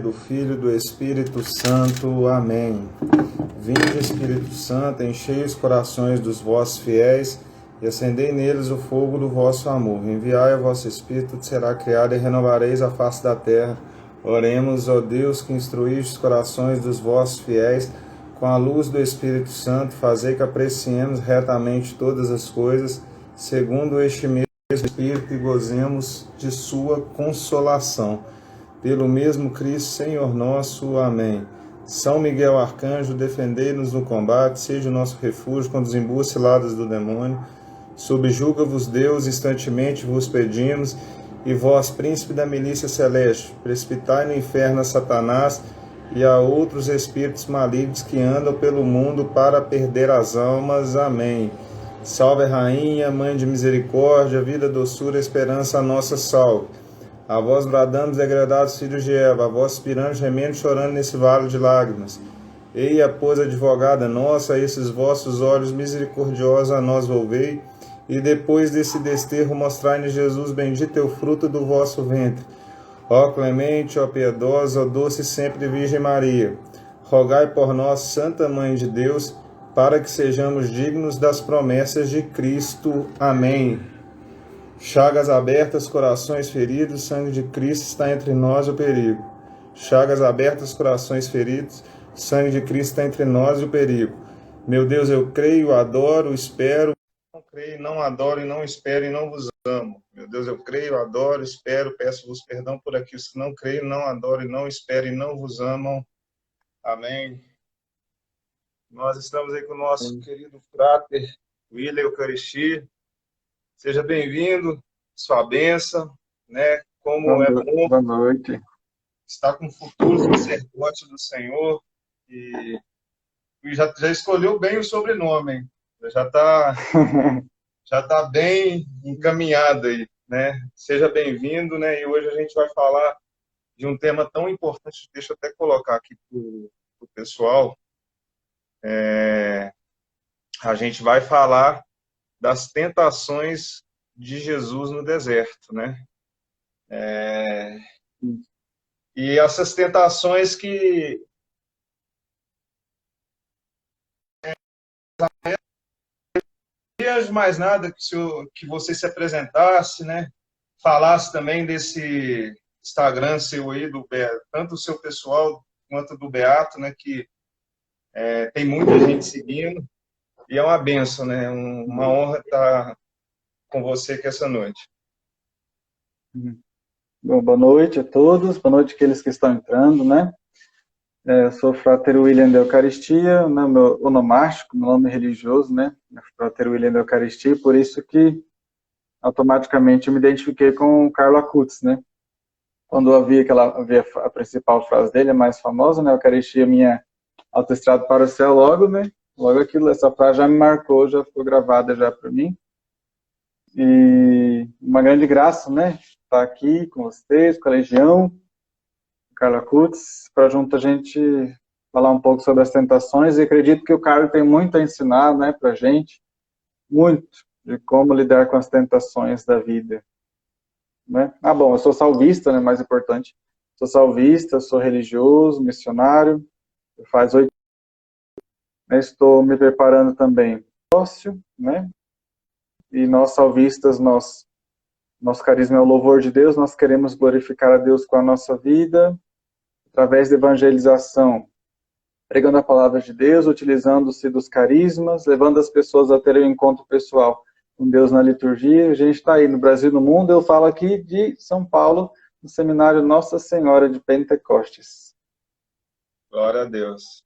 do Filho e do Espírito Santo. Amém. Vinde, Espírito Santo, enchei os corações dos vossos fiéis e acendei neles o fogo do vosso amor. Enviai o vosso Espírito, será criado e renovareis a face da terra. Oremos, ó Deus, que instruís os corações dos vossos fiéis com a luz do Espírito Santo, fazei que apreciemos retamente todas as coisas, segundo este mesmo Espírito, e gozemos de sua consolação. Pelo mesmo Cristo, Senhor nosso. Amém. São Miguel Arcanjo, defendei-nos no combate, seja o nosso refúgio contra os embustes ciladas do demônio. Subjuga-vos Deus, instantemente vos pedimos, e vós, príncipe da milícia celeste, precipitai no inferno a Satanás e a outros espíritos malignos que andam pelo mundo para perder as almas. Amém. Salve, Rainha, Mãe de misericórdia, vida, doçura, esperança, a nossa salve. A vós bradamos, degradados filhos de Eva, a vós suspirando, gemendo, chorando nesse vale de lágrimas. Eia, pois, advogada nossa, a esses vossos olhos misericordiosos a nós volvei, e depois desse desterro mostrai-nos Jesus, bendito é o fruto do vosso ventre. Ó clemente, ó piedosa, ó doce sempre Virgem Maria, rogai por nós, Santa Mãe de Deus, para que sejamos dignos das promessas de Cristo. Amém. Chagas abertas, corações feridos, sangue de Cristo está entre nós o perigo. Chagas abertas, corações feridos, sangue de Cristo está entre nós o perigo. Meu Deus, eu creio, adoro, espero, não creio, não adoro e não espero e não vos amo. Meu Deus, eu creio, adoro, espero, peço-vos perdão por aqueles que não creio, não adoro e não espero e não vos amam. Amém. Nós estamos aí com o nosso querido frater, William Eucaristia. Seja bem-vindo, sua bênção, né? Como é bom Boa noite. estar com o futuro sacerdote do Senhor. E já escolheu bem o sobrenome, hein? Já tá bem encaminhado aí, né? Seja bem-vindo, né? E hoje a gente vai falar de um tema tão importante. Deixa eu até colocar aqui para o pessoal. A gente vai falar das tentações de Jesus no deserto, né? E essas tentações que de mais nada que você se apresentasse, né? Falasse também desse Instagram seu aí, tanto o seu pessoal quanto do Beato, né? Que tem muita gente seguindo. E é uma bênção, né? Uma honra estar com você aqui essa noite. Bom, boa noite a todos, boa noite àqueles que estão entrando, né? Eu sou o Frater William da Eucaristia, né? Meu onomástico, meu nome religioso, né? Frater William da Eucaristia, por isso que automaticamente eu me identifiquei com o Carlo Acutis, né? Quando eu havia a principal frase dele, a mais famosa, né? Eucaristia, minha autoestrada para o céu, logo, né? Logo aquilo, essa frase já me marcou, já ficou gravada já para mim. E uma grande graça, né? Estar aqui com vocês, com a Legião, Carla Kutz, para junto a gente falar um pouco sobre as tentações. E acredito que o Carlos tem muito a ensinar, né, para a gente, muito, de como lidar com as tentações da vida. Né? Bom, eu sou salvista, né, mais importante. Sou salvista, sou religioso, missionário, faz 8 anos. Estou me preparando também sócio, né? E nós salvistas, nosso carisma é o louvor de Deus, nós queremos glorificar a Deus com a nossa vida, através da evangelização, pregando a palavra de Deus, utilizando-se dos carismas, levando as pessoas a terem um encontro pessoal com Deus na liturgia. A gente está aí no Brasil e no mundo, eu falo aqui de São Paulo, no seminário Nossa Senhora de Pentecostes. Glória a Deus.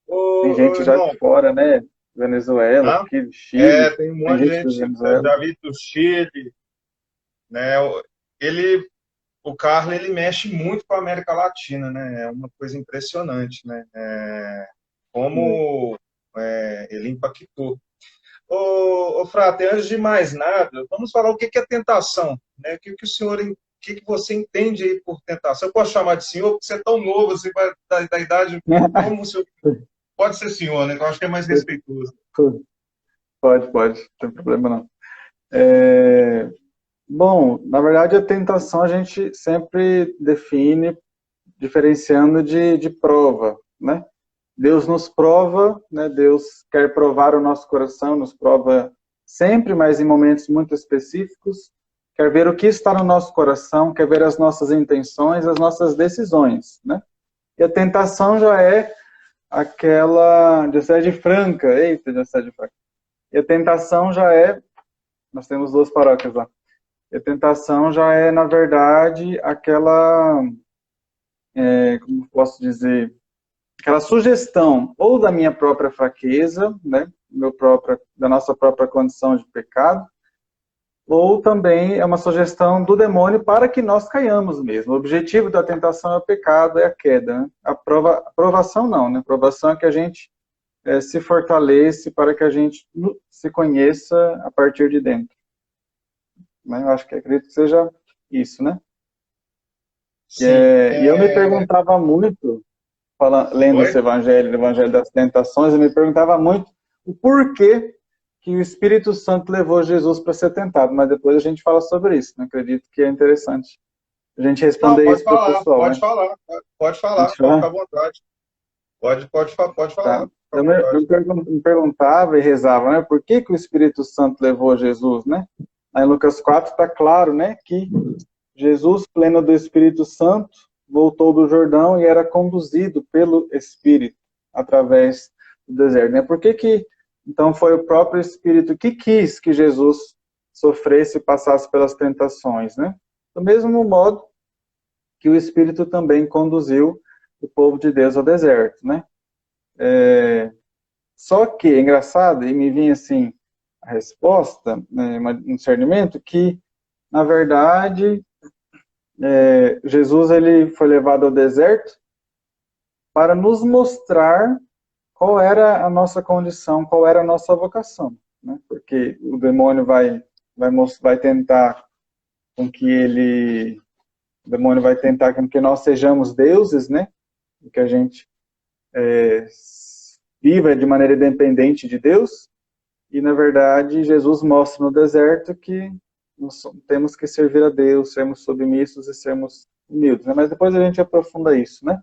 Tem gente já de fora, né? Venezuela, aqui, Chile. Tem um monte de gente de Venezuela. Davi do Chile, né? O Carlos, ele mexe muito com a América Latina, né? É uma coisa impressionante, né? Como ele impactou. Ô Frate, antes de mais nada, vamos falar o que é tentação, né? O que você entende aí por tentação? Eu posso chamar de senhor, porque você é tão novo, você vai da idade, como o senhor... Pode ser senhor, né? Eu acho que é mais respeitoso. Pode, não tem problema não. Bom, na verdade a tentação a gente sempre define diferenciando de prova, né? Deus nos prova, né? Deus quer provar o nosso coração, nos prova sempre, mas em momentos muito específicos. Quer ver o que está no nosso coração, quer ver as nossas intenções, as nossas decisões, né? E a tentação já é aquela de sede franca, eita, de sede franca. E a tentação já é, nós temos 2 paróquias lá. E a tentação já é, na verdade, aquela, como posso dizer, aquela sugestão ou da minha própria fraqueza, né, da nossa própria condição de pecado, ou também é uma sugestão do demônio para que nós caiamos mesmo. O objetivo da tentação é o pecado, é a queda. Né? A provação não, né? A provação é que a gente se fortalece para que a gente se conheça a partir de dentro. Né? Eu acho que acredito que seja isso, né? Sim. E eu me perguntava muito, lendo esse evangelho, o evangelho das tentações, eu me perguntava muito o porquê que o Espírito Santo levou Jesus para ser tentado, mas depois a gente fala sobre isso, né? Acredito que é interessante a gente responder isso para o pessoal. Pode falar, fica à vontade. Pode falar. Tá. Eu me perguntava e rezava, né? Por que o Espírito Santo levou Jesus, né? Aí em Lucas 4 está claro, né? Que Jesus, pleno do Espírito Santo, voltou do Jordão e era conduzido pelo Espírito através do deserto, né? Por que então foi o próprio Espírito que quis que Jesus sofresse e passasse pelas tentações, né? Do mesmo modo que o Espírito também conduziu o povo de Deus ao deserto, né? Só que, é engraçado, e me vinha assim a resposta, né, um discernimento, que, na verdade, Jesus ele foi levado ao deserto para nos mostrar qual era a nossa condição, qual era a nossa vocação, né? Porque o demônio vai tentar com que nós sejamos deuses, né? Que a gente viva de maneira independente de Deus. E na verdade Jesus mostra no deserto que nós temos que servir a Deus, sermos submissos e sermos humildes, né? Mas depois a gente aprofunda isso, né?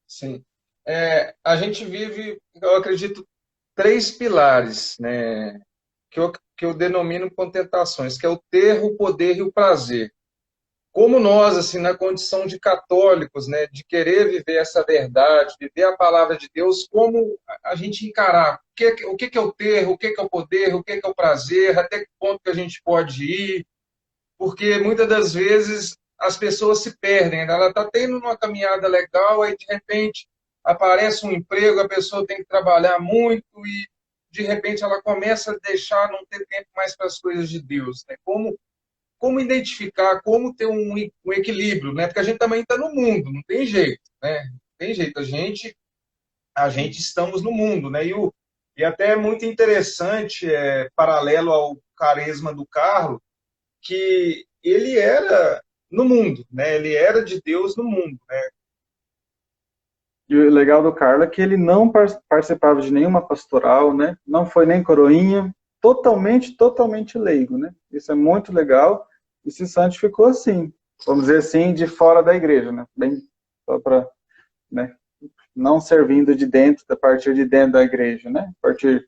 Sim. A gente vive, eu acredito, 3 pilares, né, que eu denomino como tentações, que é o ter, o poder e o prazer. Como nós, assim, na condição de católicos, né, de querer viver essa verdade, viver a palavra de Deus, como a gente encarar o que é o ter, o que é o poder, o que é o prazer, até que ponto que a gente pode ir, porque muitas das vezes as pessoas se perdem, né? Ela está tendo uma caminhada legal, aí de repente aparece um emprego, a pessoa tem que trabalhar muito e de repente ela começa a deixar, não ter tempo mais para as coisas de Deus, né? Como identificar, como ter um equilíbrio, né? Porque a gente também está no mundo, não tem jeito, né? Não tem jeito, a gente estamos no mundo, né? E até é muito interessante, paralelo ao carisma do Carlos, que ele era no mundo, né? Ele era de Deus no mundo, né? E o legal do Carlos é que ele não participava de nenhuma pastoral, né? Não foi nem coroinha, totalmente leigo, né? Isso é muito legal e se santificou assim, vamos dizer assim, de fora da igreja, né? Bem, só para, né? Não servindo de dentro, a partir de dentro da igreja, né? A partir,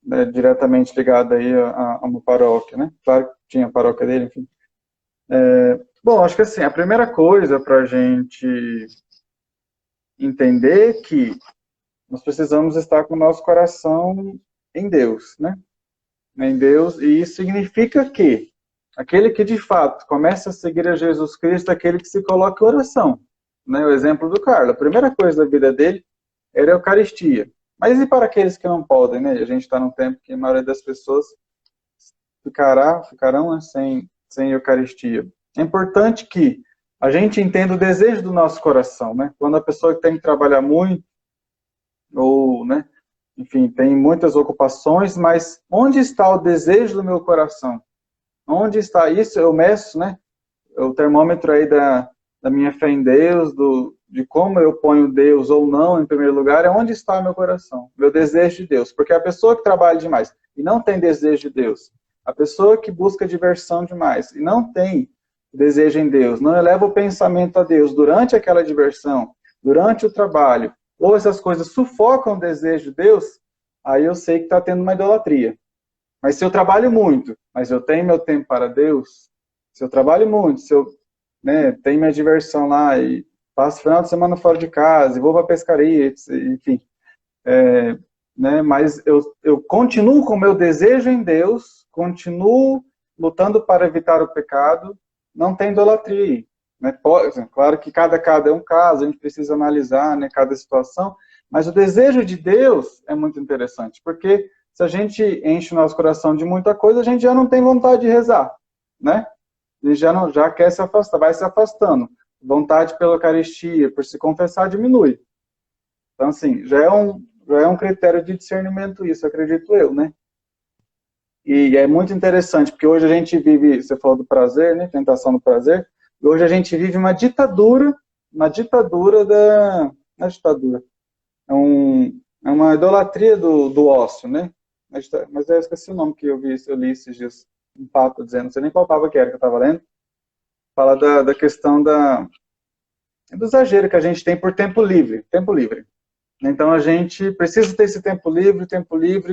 né, diretamente ligado aí a uma paróquia, né? Claro que tinha a paróquia dele, enfim. Bom, acho que assim, a primeira coisa para a gente entender que nós precisamos estar com o nosso coração em Deus, né? Em Deus, e isso significa que aquele que de fato começa a seguir a Jesus Cristo é aquele que se coloca em oração, né? O exemplo do Carlos, a primeira coisa da vida dele era a Eucaristia. Mas e para aqueles que não podem, né? A gente está num tempo que a maioria das pessoas ficarão, né, sem Eucaristia. É importante que a gente entenda o desejo do nosso coração, né? Quando a pessoa tem que trabalhar muito, ou, né, enfim, tem muitas ocupações, mas onde está o desejo do meu coração? Onde está isso? Eu meço, né? O termômetro aí da minha fé em Deus, de como eu ponho Deus ou não em primeiro lugar, é onde está o meu coração, meu desejo de Deus. Porque a pessoa que trabalha demais e não tem desejo de Deus, a pessoa que busca diversão demais e não tem desejo em Deus, não eleva o pensamento a Deus durante aquela diversão, durante o trabalho, ou essas coisas sufocam o desejo de Deus, aí eu sei que está tendo uma idolatria. Mas se eu trabalho muito, mas eu tenho meu tempo para Deus, se eu trabalho muito, se eu, né, tenho minha diversão lá e passo final de semana fora de casa, e vou para a pescaria, enfim, né, mas eu continuo com o meu desejo em Deus, continuo lutando para evitar o pecado, não tem idolatria aí. Né? Claro que cada é um caso, a gente precisa analisar, né, cada situação, mas o desejo de Deus é muito interessante, porque se a gente enche o nosso coração de muita coisa, a gente já não tem vontade de rezar, né? A gente já quer se afastar, vai se afastando. Vontade pela Eucaristia, por se confessar, diminui. Então, assim, já é um critério de discernimento isso, acredito eu, né? E é muito interessante, porque hoje a gente vive, você falou do prazer, né? Tentação do prazer, e hoje a gente vive uma ditadura da... Não é ditadura, é uma idolatria do ócio, né? Mas eu esqueci o nome que eu li esses dias, um papo dizendo, não sei nem qual papo que era que eu estava lendo, fala da questão do exagero que a gente tem por tempo livre, tempo livre. Então a gente precisa ter esse tempo livre,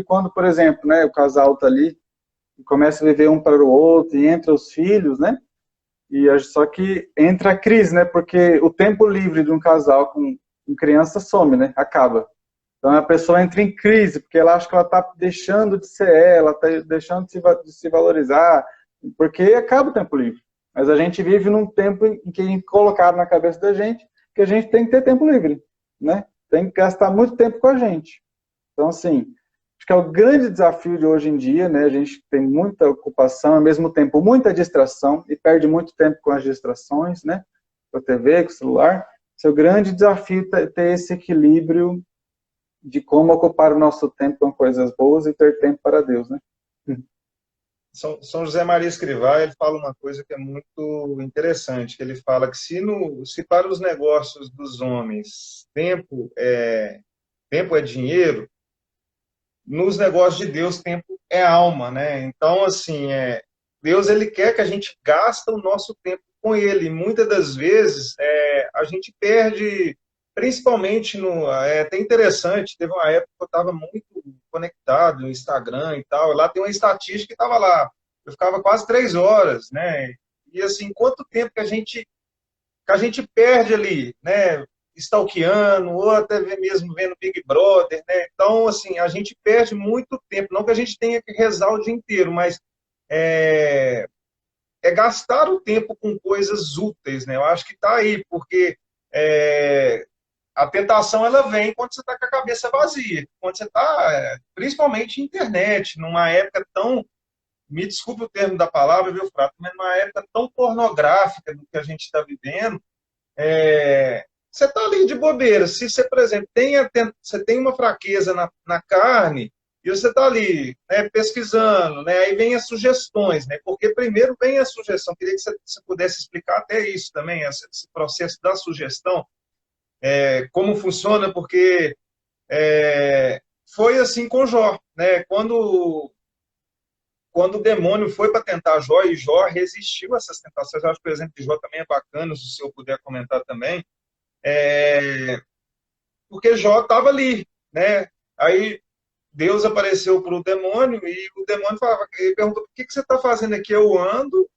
quando, por exemplo, né, o casal está ali, e começa a viver um para o outro, e entra os filhos, né? Só que entra a crise, né? Porque o tempo livre de um casal com criança some, né? Acaba. Então a pessoa entra em crise, porque ela acha que ela está deixando de ser ela, está deixando de se valorizar, porque acaba o tempo livre. Mas a gente vive num tempo em que colocaram na cabeça da gente que a gente tem que ter tempo livre, né? Tem que gastar muito tempo com a gente. Então, assim, acho que é o grande desafio de hoje em dia, né? A gente tem muita ocupação, ao mesmo tempo muita distração, e perde muito tempo com as distrações, né? Com a TV, com o celular. Esse é o grande desafio, ter esse equilíbrio de como ocupar o nosso tempo com coisas boas e ter tempo para Deus, né? São José Maria Escrivá, ele fala uma coisa que é muito interessante, que ele fala que se para os negócios dos homens tempo é dinheiro, nos negócios de Deus tempo é alma, né? Então, assim, Deus ele quer que a gente gaste o nosso tempo com ele. E muitas das vezes a gente perde, principalmente é até interessante, teve uma época que eu estava muito conectado no Instagram e tal, lá tem uma estatística que estava lá, eu ficava quase 3 horas, né? E assim, quanto tempo que a gente perde ali, né? Stalkeando, ou até mesmo vendo Big Brother, né? Então, assim, a gente perde muito tempo. Não que a gente tenha que rezar o dia inteiro, mas é, gastar o tempo com coisas úteis, né? Eu acho que está aí, porque a tentação ela vem quando você está com a cabeça vazia, quando você está, principalmente internet, numa época tão, me desculpe o termo da palavra, viu, Frato, mas numa época tão pornográfica do que a gente está vivendo, você está ali de bobeira. Se você, por exemplo, você tem uma fraqueza na carne, e você está ali, né, pesquisando, né, aí vem as sugestões, né, porque primeiro vem a sugestão. Queria que você pudesse explicar até isso também, esse processo da sugestão, como funciona, porque foi assim com Jó, né, quando o demônio foi para tentar Jó, e Jó resistiu a essas tentações. Eu acho que o exemplo de Jó também é bacana, se o senhor puder comentar também, porque Jó estava ali, né? Aí Deus apareceu para o demônio e o demônio falava, ele perguntou: o que você está fazendo aqui? Eu ando,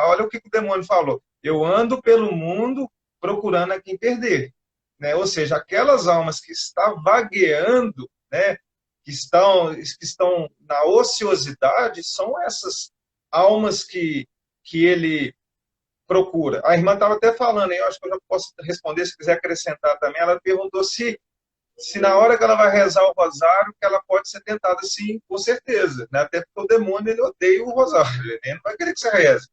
olha o que o demônio falou, eu ando pelo mundo procurando a quem perder, né? Ou seja, aquelas almas que estão vagueando, né? Que estão na ociosidade, são essas almas que ele procura. A irmã estava até falando, eu acho que eu já posso responder, se quiser acrescentar também. Ela perguntou se na hora que ela vai rezar o rosário, que ela pode ser tentada, sim, com certeza. Né? Até porque o demônio ele odeia o rosário, ele não vai querer que você reze.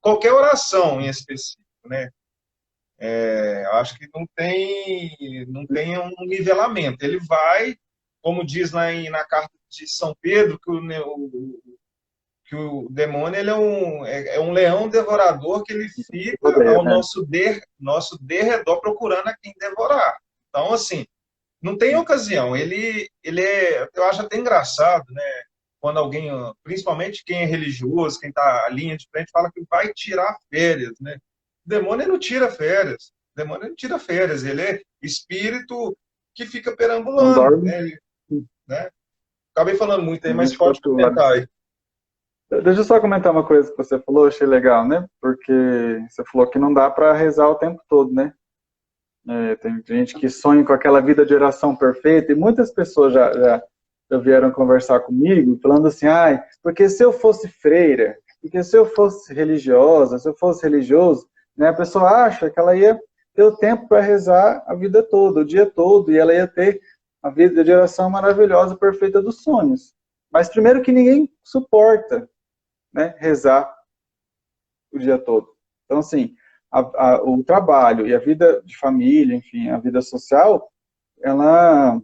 Qualquer oração em específico, né? Acho que não tem um nivelamento. Ele vai, como diz lá na carta de São Pedro, que o demônio ele é um leão devorador, que ele fica ao nosso derredor procurando a quem devorar. Então, assim, não tem ocasião. Eu acho até engraçado, né? quando alguém, principalmente quem é religioso, quem está à linha de frente, fala que vai tirar férias, né? O demônio não tira férias. O demônio não tira férias. Ele é espírito que fica Não perambulando, dorme né? Acabei falando muito aí, mas pode 24 horas. comentar aí. Deixa eu só comentar uma coisa que você falou, achei legal, né? Porque você falou que não dá para rezar o tempo todo, né? Tem gente que sonha com aquela vida de oração perfeita, e muitas pessoas já vieram conversar comigo, falando assim, ai, porque se eu fosse freira, porque se eu fosse religiosa, se eu fosse religioso, né, a pessoa acha que ela ia ter o tempo para rezar a vida toda, o dia todo, e ela ia ter a vida de oração maravilhosa, perfeita dos sonhos. Mas primeiro que ninguém suporta, né, rezar o dia todo. Então, assim, o trabalho e a vida de família, enfim, a vida social, ela,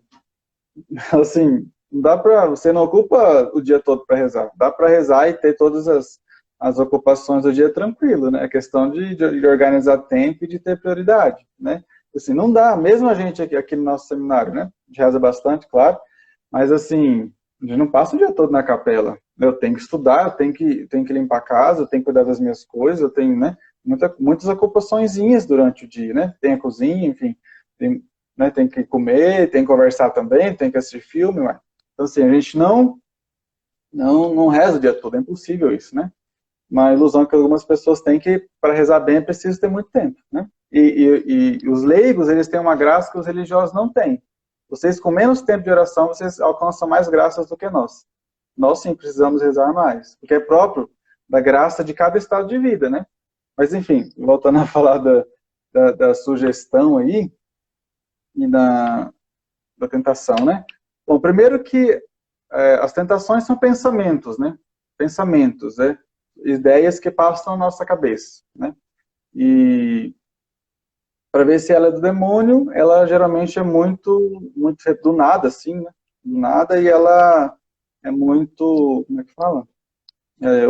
assim, não dá para, você não ocupa o dia todo para rezar. Dá para rezar e ter todas as ocupações do dia tranquilo, né? É questão de organizar tempo e de ter prioridade, né? Assim, não dá, mesmo a gente aqui no nosso seminário, né? A gente reza bastante, claro, mas assim, a gente não passa o dia todo na capela. Eu tenho que estudar, eu tenho que limpar a casa, eu tenho que cuidar das minhas coisas, eu tenho, né? Muitas ocupaçõezinhas durante o dia, né? Tem a cozinha, enfim, tem que comer, tem que conversar também, tem que assistir filme, mas... Então, assim, a gente não reza o dia todo, é impossível isso, né? Uma ilusão que algumas pessoas têm que, para rezar bem, é preciso ter muito tempo, né? E os leigos, eles têm uma graça que os religiosos não têm. Vocês, com menos tempo de oração, vocês alcançam mais graças do que nós. Nós, sim, precisamos rezar mais, porque é próprio da graça de cada estado de vida, né? Mas, enfim, voltando a falar da sugestão aí, e da tentação, né? Bom, primeiro que as tentações são pensamentos, né? Pensamentos, né? Ideias que passam na nossa cabeça, né? E para ver se ela é do demônio, ela geralmente é muito do nada, assim, né? Do nada, e ela é muito, como é que fala?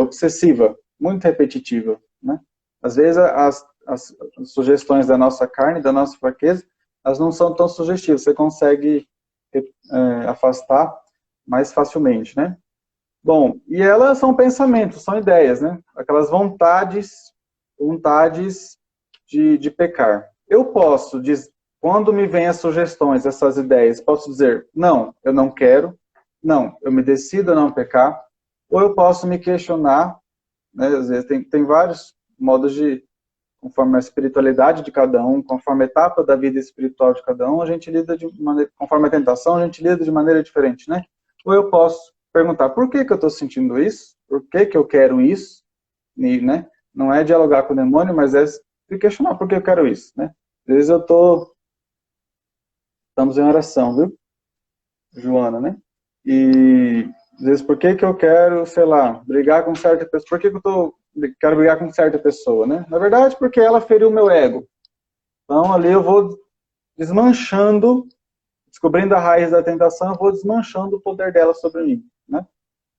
Obsessiva, muito repetitiva, né? Às vezes as sugestões da nossa carne, da nossa fraqueza, elas não são tão sugestivas, você consegue afastar mais facilmente, né? Bom, e elas são pensamentos, são ideias, né? Aquelas vontades de pecar. Eu posso, quando me vêm as sugestões, essas ideias, posso dizer, não, eu não quero, não, eu me decido a não pecar, ou eu posso me questionar, né? Às vezes tem vários modos conforme a espiritualidade de cada um, conforme a etapa da vida espiritual de cada um, a gente lida conforme a tentação, a gente lida de maneira diferente, né? Ou eu posso perguntar, por que eu estou sentindo isso? Por que eu quero isso? E, né? Não é dialogar com o demônio, mas é se questionar por que eu quero isso, né? Às vezes estamos em oração, viu? Joana, né? E às vezes, por que eu quero, sei lá, brigar com certa pessoa? Por que eu quero brigar com certa pessoa, né? Na verdade, porque ela feriu meu ego. Então, ali eu vou desmanchando, descobrindo a raiz da tentação, eu vou desmanchando o poder dela sobre mim, né?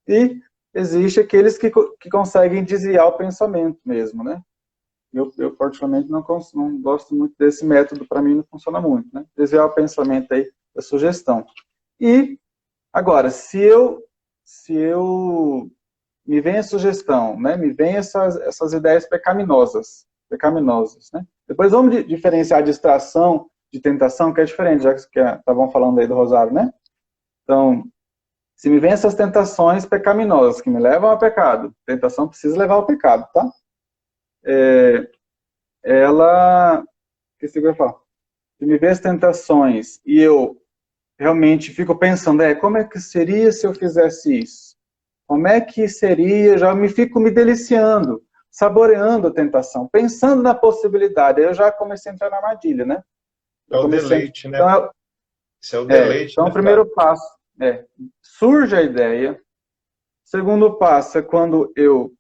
E existe aqueles que conseguem desviar o pensamento mesmo, né? Eu particularmente, não gosto muito desse método, para mim não funciona muito, né? Desviar o pensamento aí da sugestão. E, agora, se eu me vem a sugestão, né? Me vem essas ideias pecaminosas, né? Depois vamos diferenciar distração de tentação, que é diferente, já que estavam falando aí do rosário, né? Então, se me vem essas tentações pecaminosas, que me levam ao pecado, tentação precisa levar ao pecado, tá? Que eu ia falar? Se me vem as tentações e eu realmente fico pensando, como é que seria se eu fizesse isso? Como é que seria? Já fico me deliciando, saboreando a tentação, pensando na possibilidade. Aí eu já comecei a entrar na armadilha, né? É o deleite, né? Então, Isso é o deleite. Então, o primeiro passo surge a ideia. O segundo passo é quando eu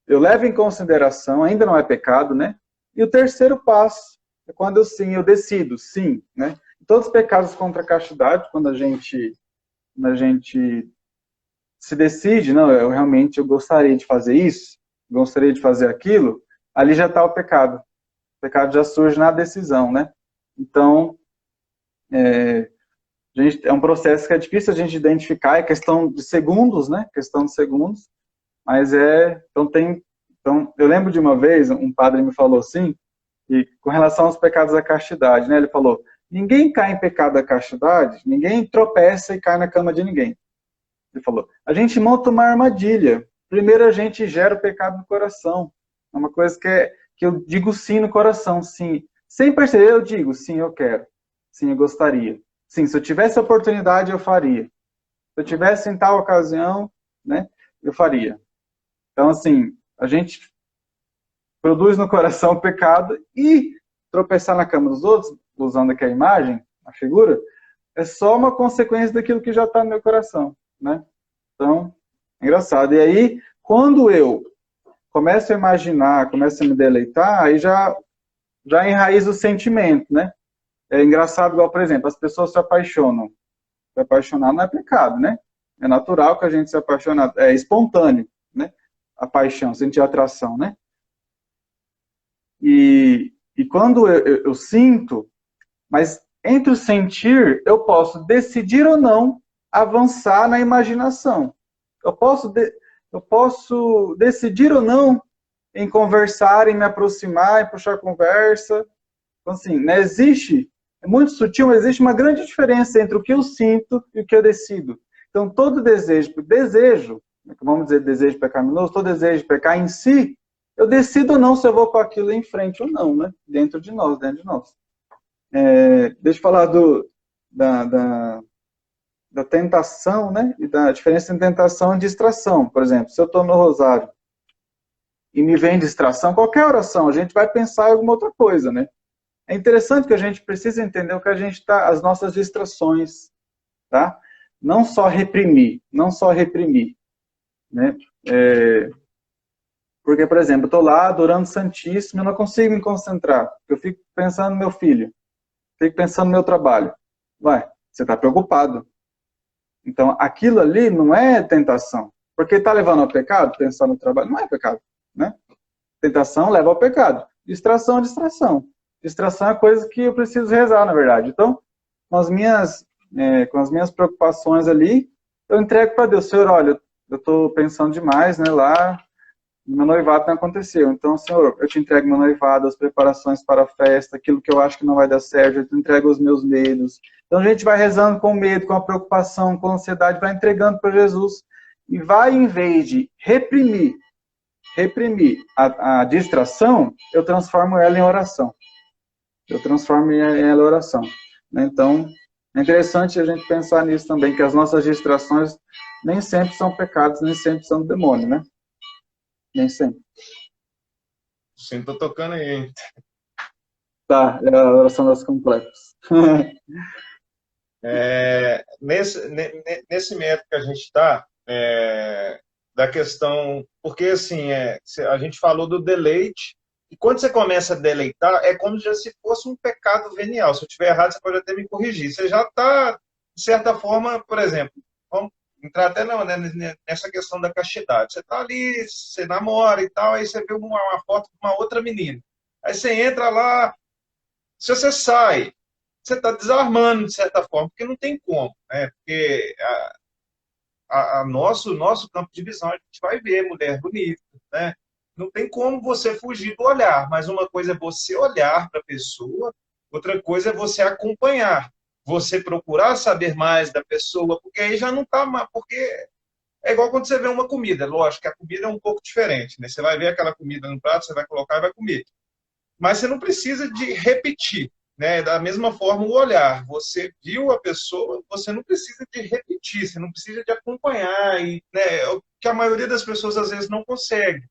levo em consideração, ainda não é pecado, né? E o terceiro passo é quando eu decido, sim, né? Todos os pecados contra a castidade, quando a gente se decide, não, eu gostaria de fazer isso, gostaria de fazer aquilo, ali já está o pecado. O pecado já surge na decisão, né? Então, é um processo que é difícil a gente identificar, é questão de segundos, né? Questão de segundos, mas então, eu lembro de uma vez, um padre me falou assim, e com relação aos pecados da castidade, né? Ele falou, ninguém cai em pecado da castidade, ninguém tropeça e cai na cama de ninguém. Ele falou, a gente monta uma armadilha. Primeiro a gente gera o pecado no coração. É uma coisa que eu digo sim no coração, sim. Sem perceber, eu digo, sim, eu quero. Sim, eu gostaria. Sim, se eu tivesse a oportunidade, eu faria. Se eu tivesse em tal ocasião, né, eu faria. Então, assim, a gente produz no coração o pecado e tropeçar na cama dos outros, usando aqui a imagem, a figura, é só uma consequência daquilo que já está no meu coração, né? Então, é engraçado. E aí, quando eu começo a imaginar, começo a me deleitar, aí já enraiza o sentimento, né? É engraçado, igual, por exemplo, as pessoas se apaixonam. Se apaixonar não é pecado, né? É natural que a gente se apaixone, é espontâneo, né? A paixão, sentir atração, né? E quando eu sinto, mas entre o sentir, eu posso decidir ou não avançar na imaginação. Eu posso decidir ou não em conversar, em me aproximar, em puxar conversa. Então, assim, né, é muito sutil, mas existe uma grande diferença entre o que eu sinto e o que eu decido. Então, todo desejo, vamos dizer desejo pecaminoso, todo desejo de pecar em si, eu decido ou não se eu vou com aquilo em frente ou não, né? Dentro de nós. Deixa eu falar da tentação, né? E da diferença entre tentação e distração. Por exemplo, se eu estou no rosário e me vem distração, qualquer oração, a gente vai pensar em alguma outra coisa, né? É interessante que a gente precisa entender o que a gente está, as nossas distrações, tá? Não só reprimir, né? Porque, por exemplo, eu estou lá adorando o Santíssimo e não consigo me concentrar. Eu fico pensando no meu filho, fico pensando no meu trabalho. Ué, você está preocupado. Então, aquilo ali não é tentação. Porque está levando ao pecado, pensar no trabalho, não é pecado, né? Tentação leva ao pecado. Distração é distração. Distração é coisa que eu preciso rezar, na verdade. Então, com as minhas preocupações ali, eu entrego para Deus. Senhor, olha, eu estou pensando demais, né, lá, meu noivado não aconteceu. Então, Senhor, eu te entrego meu noivado, as preparações para a festa, aquilo que eu acho que não vai dar certo, eu te entrego os meus medos. Então, a gente vai rezando com medo, com a preocupação, com a ansiedade, vai entregando para Jesus. E vai, em vez de reprimir a distração, eu transformo ela em oração. Então, é interessante a gente pensar nisso também, que as nossas distrações nem sempre são pecados, nem sempre são do demônio, né? Nem sempre. Sim, tô tocando aí. Tá, é a oração das complexas. Nesse método que a gente está, da questão, porque assim, a gente falou do deleite, e quando você começa a deleitar, é como se fosse um pecado venial. Se eu estiver errado, você pode até me corrigir. Você já está, de certa forma, por exemplo, vamos entrar até nessa questão da castidade. Você está ali, você namora e tal, aí você vê uma foto de uma outra menina. Aí você entra lá, se você sai, você está desarmando, de certa forma, porque não tem como, né? Porque nosso campo de visão, a gente vai ver mulher bonita, né? Não tem como você fugir do olhar, mas uma coisa é você olhar para a pessoa, outra coisa é você acompanhar, você procurar saber mais da pessoa, porque aí já não está mais, porque é igual quando você vê uma comida, lógico que a comida é um pouco diferente, né? Você vai ver aquela comida no prato, você vai colocar e vai comer. Mas você não precisa de repetir, né? Da mesma forma, o olhar. Você viu a pessoa, você não precisa de repetir, você não precisa de acompanhar, e, né, o que a maioria das pessoas às vezes não consegue.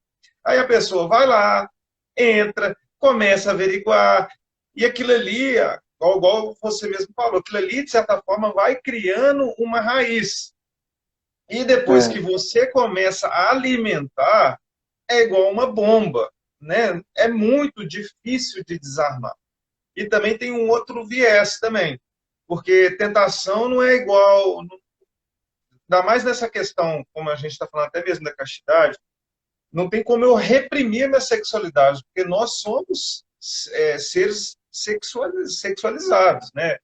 Aí a pessoa vai lá, entra, começa a averiguar, e aquilo ali, igual você mesmo falou, aquilo ali, de certa forma, vai criando uma raiz. E depois que você começa a alimentar, é igual uma bomba, né? É muito difícil de desarmar. E também tem um outro viés também, porque tentação não é igual, ainda mais nessa questão, como a gente está falando até mesmo da castidade, não tem como eu reprimir minha sexualidade, porque nós somos seres sexualizados, né?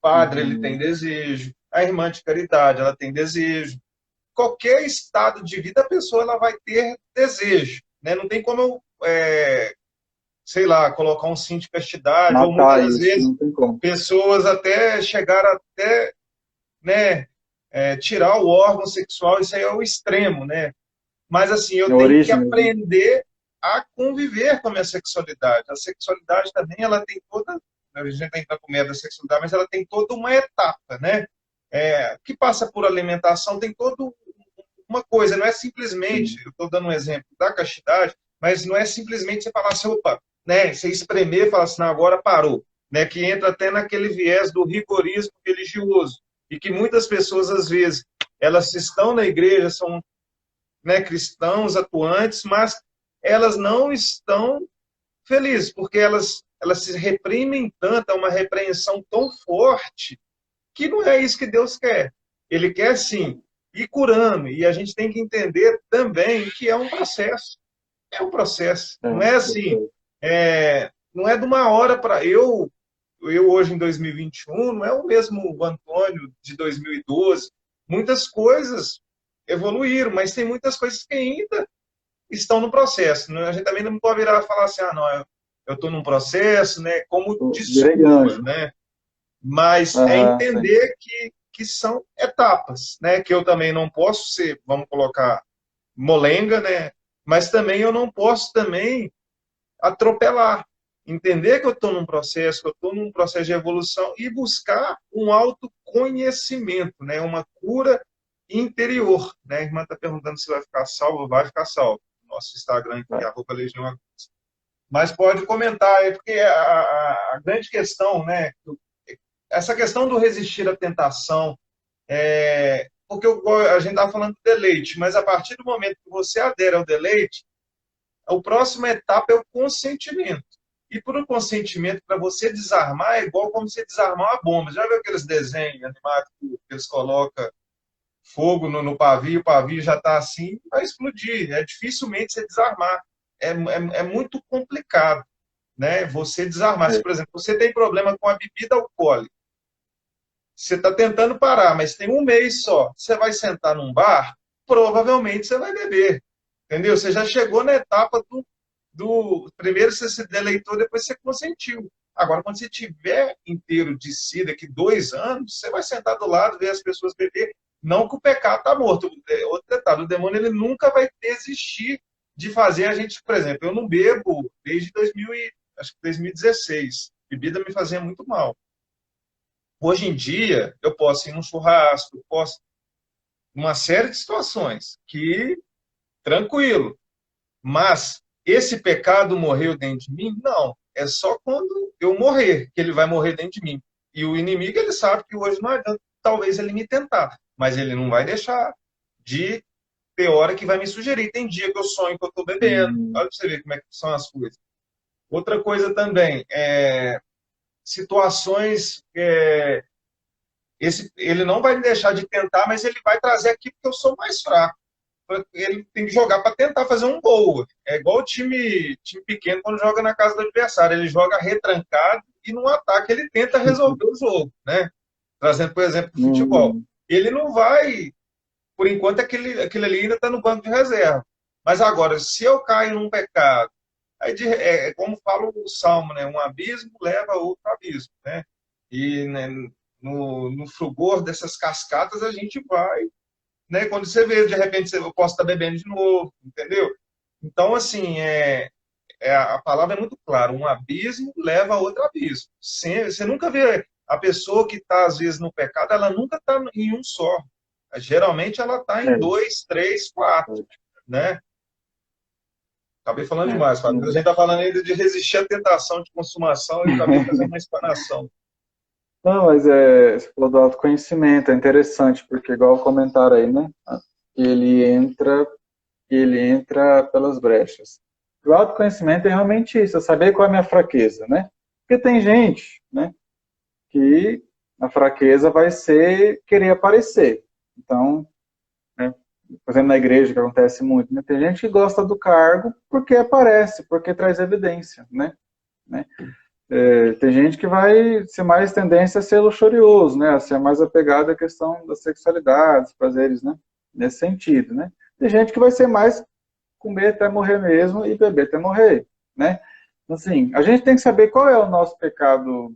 padre, ele tem Uhum. desejo, a irmã de caridade, ela tem desejo. Qualquer estado de vida, a pessoa ela vai ter desejo, né? Não tem como eu, sei lá, colocar um cinto de castidade, ou muitas Matar das isso, vezes não tem como. pessoas até chegar até, né, tirar o órgão sexual, isso aí é o extremo, né? Mas assim, É eu a tenho que origem mesmo. aprender a conviver com a minha sexualidade. A sexualidade também, ela tem toda, a gente tem que comer da sexualidade, mas ela tem toda uma etapa, né? Que passa por alimentação, tem toda uma coisa, não é simplesmente, Sim. eu estou dando um exemplo da castidade, mas não é simplesmente você falar assim, opa, né? Você espremer e falar assim, não, agora parou, né? Que entra até naquele viés do rigorismo religioso, e que muitas pessoas, às vezes, elas estão na igreja, são, né, cristãos atuantes, mas elas não estão felizes, porque elas se reprimem tanto, é uma repreensão tão forte, que não é isso que Deus quer. Ele quer, sim, ir curando, e a gente tem que entender também que é um processo. É um processo. É, Não é assim, não é de uma hora para... Eu hoje em 2021, não é o mesmo Antônio de 2012. Muitas coisas evoluíram, mas tem muitas coisas que ainda estão no processo. Né? A gente também não pode virar e falar assim, não, eu estou num processo, né, como virei desculpa, anjo. né? Mas é Aham, sim. entender que são etapas, né? Que eu também não posso ser, vamos colocar, molenga, né? Mas também eu não posso também atropelar. Entender que eu estou num processo, que eu estou num processo de evolução e buscar um autoconhecimento, né? Uma cura interior. Né? A irmã está perguntando se vai ficar salvo, vai ficar salvo. Nosso Instagram aqui, Vai. @Legião. Mas pode comentar, porque a grande questão, né? Essa questão do resistir à tentação, porque a gente está falando de deleite, mas a partir do momento que você adere ao deleite, a próxima etapa é o consentimento. E por um consentimento, para você desarmar, é igual como você desarmar uma bomba. Já viu aqueles desenhos animados que eles colocam fogo no pavio, o pavio já está assim, vai explodir. É dificilmente você desarmar. É muito complicado, né? Você desarmar. Se, É. por exemplo, você tem problema com a bebida alcoólica, você está tentando parar, mas tem um mês só. Você vai sentar num bar, provavelmente você vai beber. Entendeu? Você já chegou na etapa do primeiro você se deleitou, depois você consentiu. Agora, quando você tiver inteiro de si, daqui 2 anos, você vai sentar do lado, ver as pessoas beber. Não que o pecado está morto. Outro detalhe, o demônio ele nunca vai desistir de fazer a gente, por exemplo, eu não bebo desde 2016. Bebida me fazia muito mal. Hoje em dia, eu posso ir num churrasco, posso uma série de situações que tranquilo. Mas esse pecado morreu dentro de mim? Não. É só quando eu morrer que ele vai morrer dentro de mim. E o inimigo, ele sabe que hoje não adianta, talvez ele me tentar, mas ele não vai deixar de ter hora que vai me sugerir. Tem dia que eu sonho que eu estou bebendo. Hum, Olha para você ver como é que são as coisas. Outra coisa também, situações ele não vai me deixar de tentar, mas ele vai trazer aqui porque eu sou mais fraco. Ele tem que jogar para tentar fazer um gol. É igual o time pequeno quando joga na casa do adversário. Ele joga retrancado e no ataque ele tenta resolver o jogo, né? Trazendo, por exemplo, o futebol. hum, Ele não vai, por enquanto, aquele ali ainda está no banco de reserva. Mas agora, se eu caio num pecado, aí como fala o Salmo, né? Um abismo leva a outro abismo, né? E né, no frugor dessas cascatas a gente vai, né? Quando você vê, de repente, eu posso estar bebendo de novo, entendeu? Então, assim, a palavra é muito clara: um abismo leva a outro abismo. Você nunca vê a pessoa que está, às vezes, no pecado, ela nunca está em um só. Geralmente, ela está em é, dois, três, quatro, né? Acabei falando é. demais, Fábio. A gente está falando ainda de resistir à tentação de consumação e acabei fazendo uma explanação. Não, mas você falou do autoconhecimento, é interessante, porque igual o comentário aí, né? Ele entra, ele entra pelas brechas. O autoconhecimento é realmente isso, é saber qual é a minha fraqueza, né? Porque tem gente, né, que a fraqueza vai ser querer aparecer. Então, né, por exemplo, na igreja que acontece muito, né? Tem gente que gosta do cargo porque aparece, porque traz evidência, né? Tem gente que vai ser mais tendência a ser luxurioso, né? A ser mais apegado à questão da sexualidade, dos prazeres, né? Nesse sentido, né? Tem gente que vai ser mais comer até morrer mesmo e beber até morrer, né? Então, assim, a gente tem que saber qual é o nosso pecado.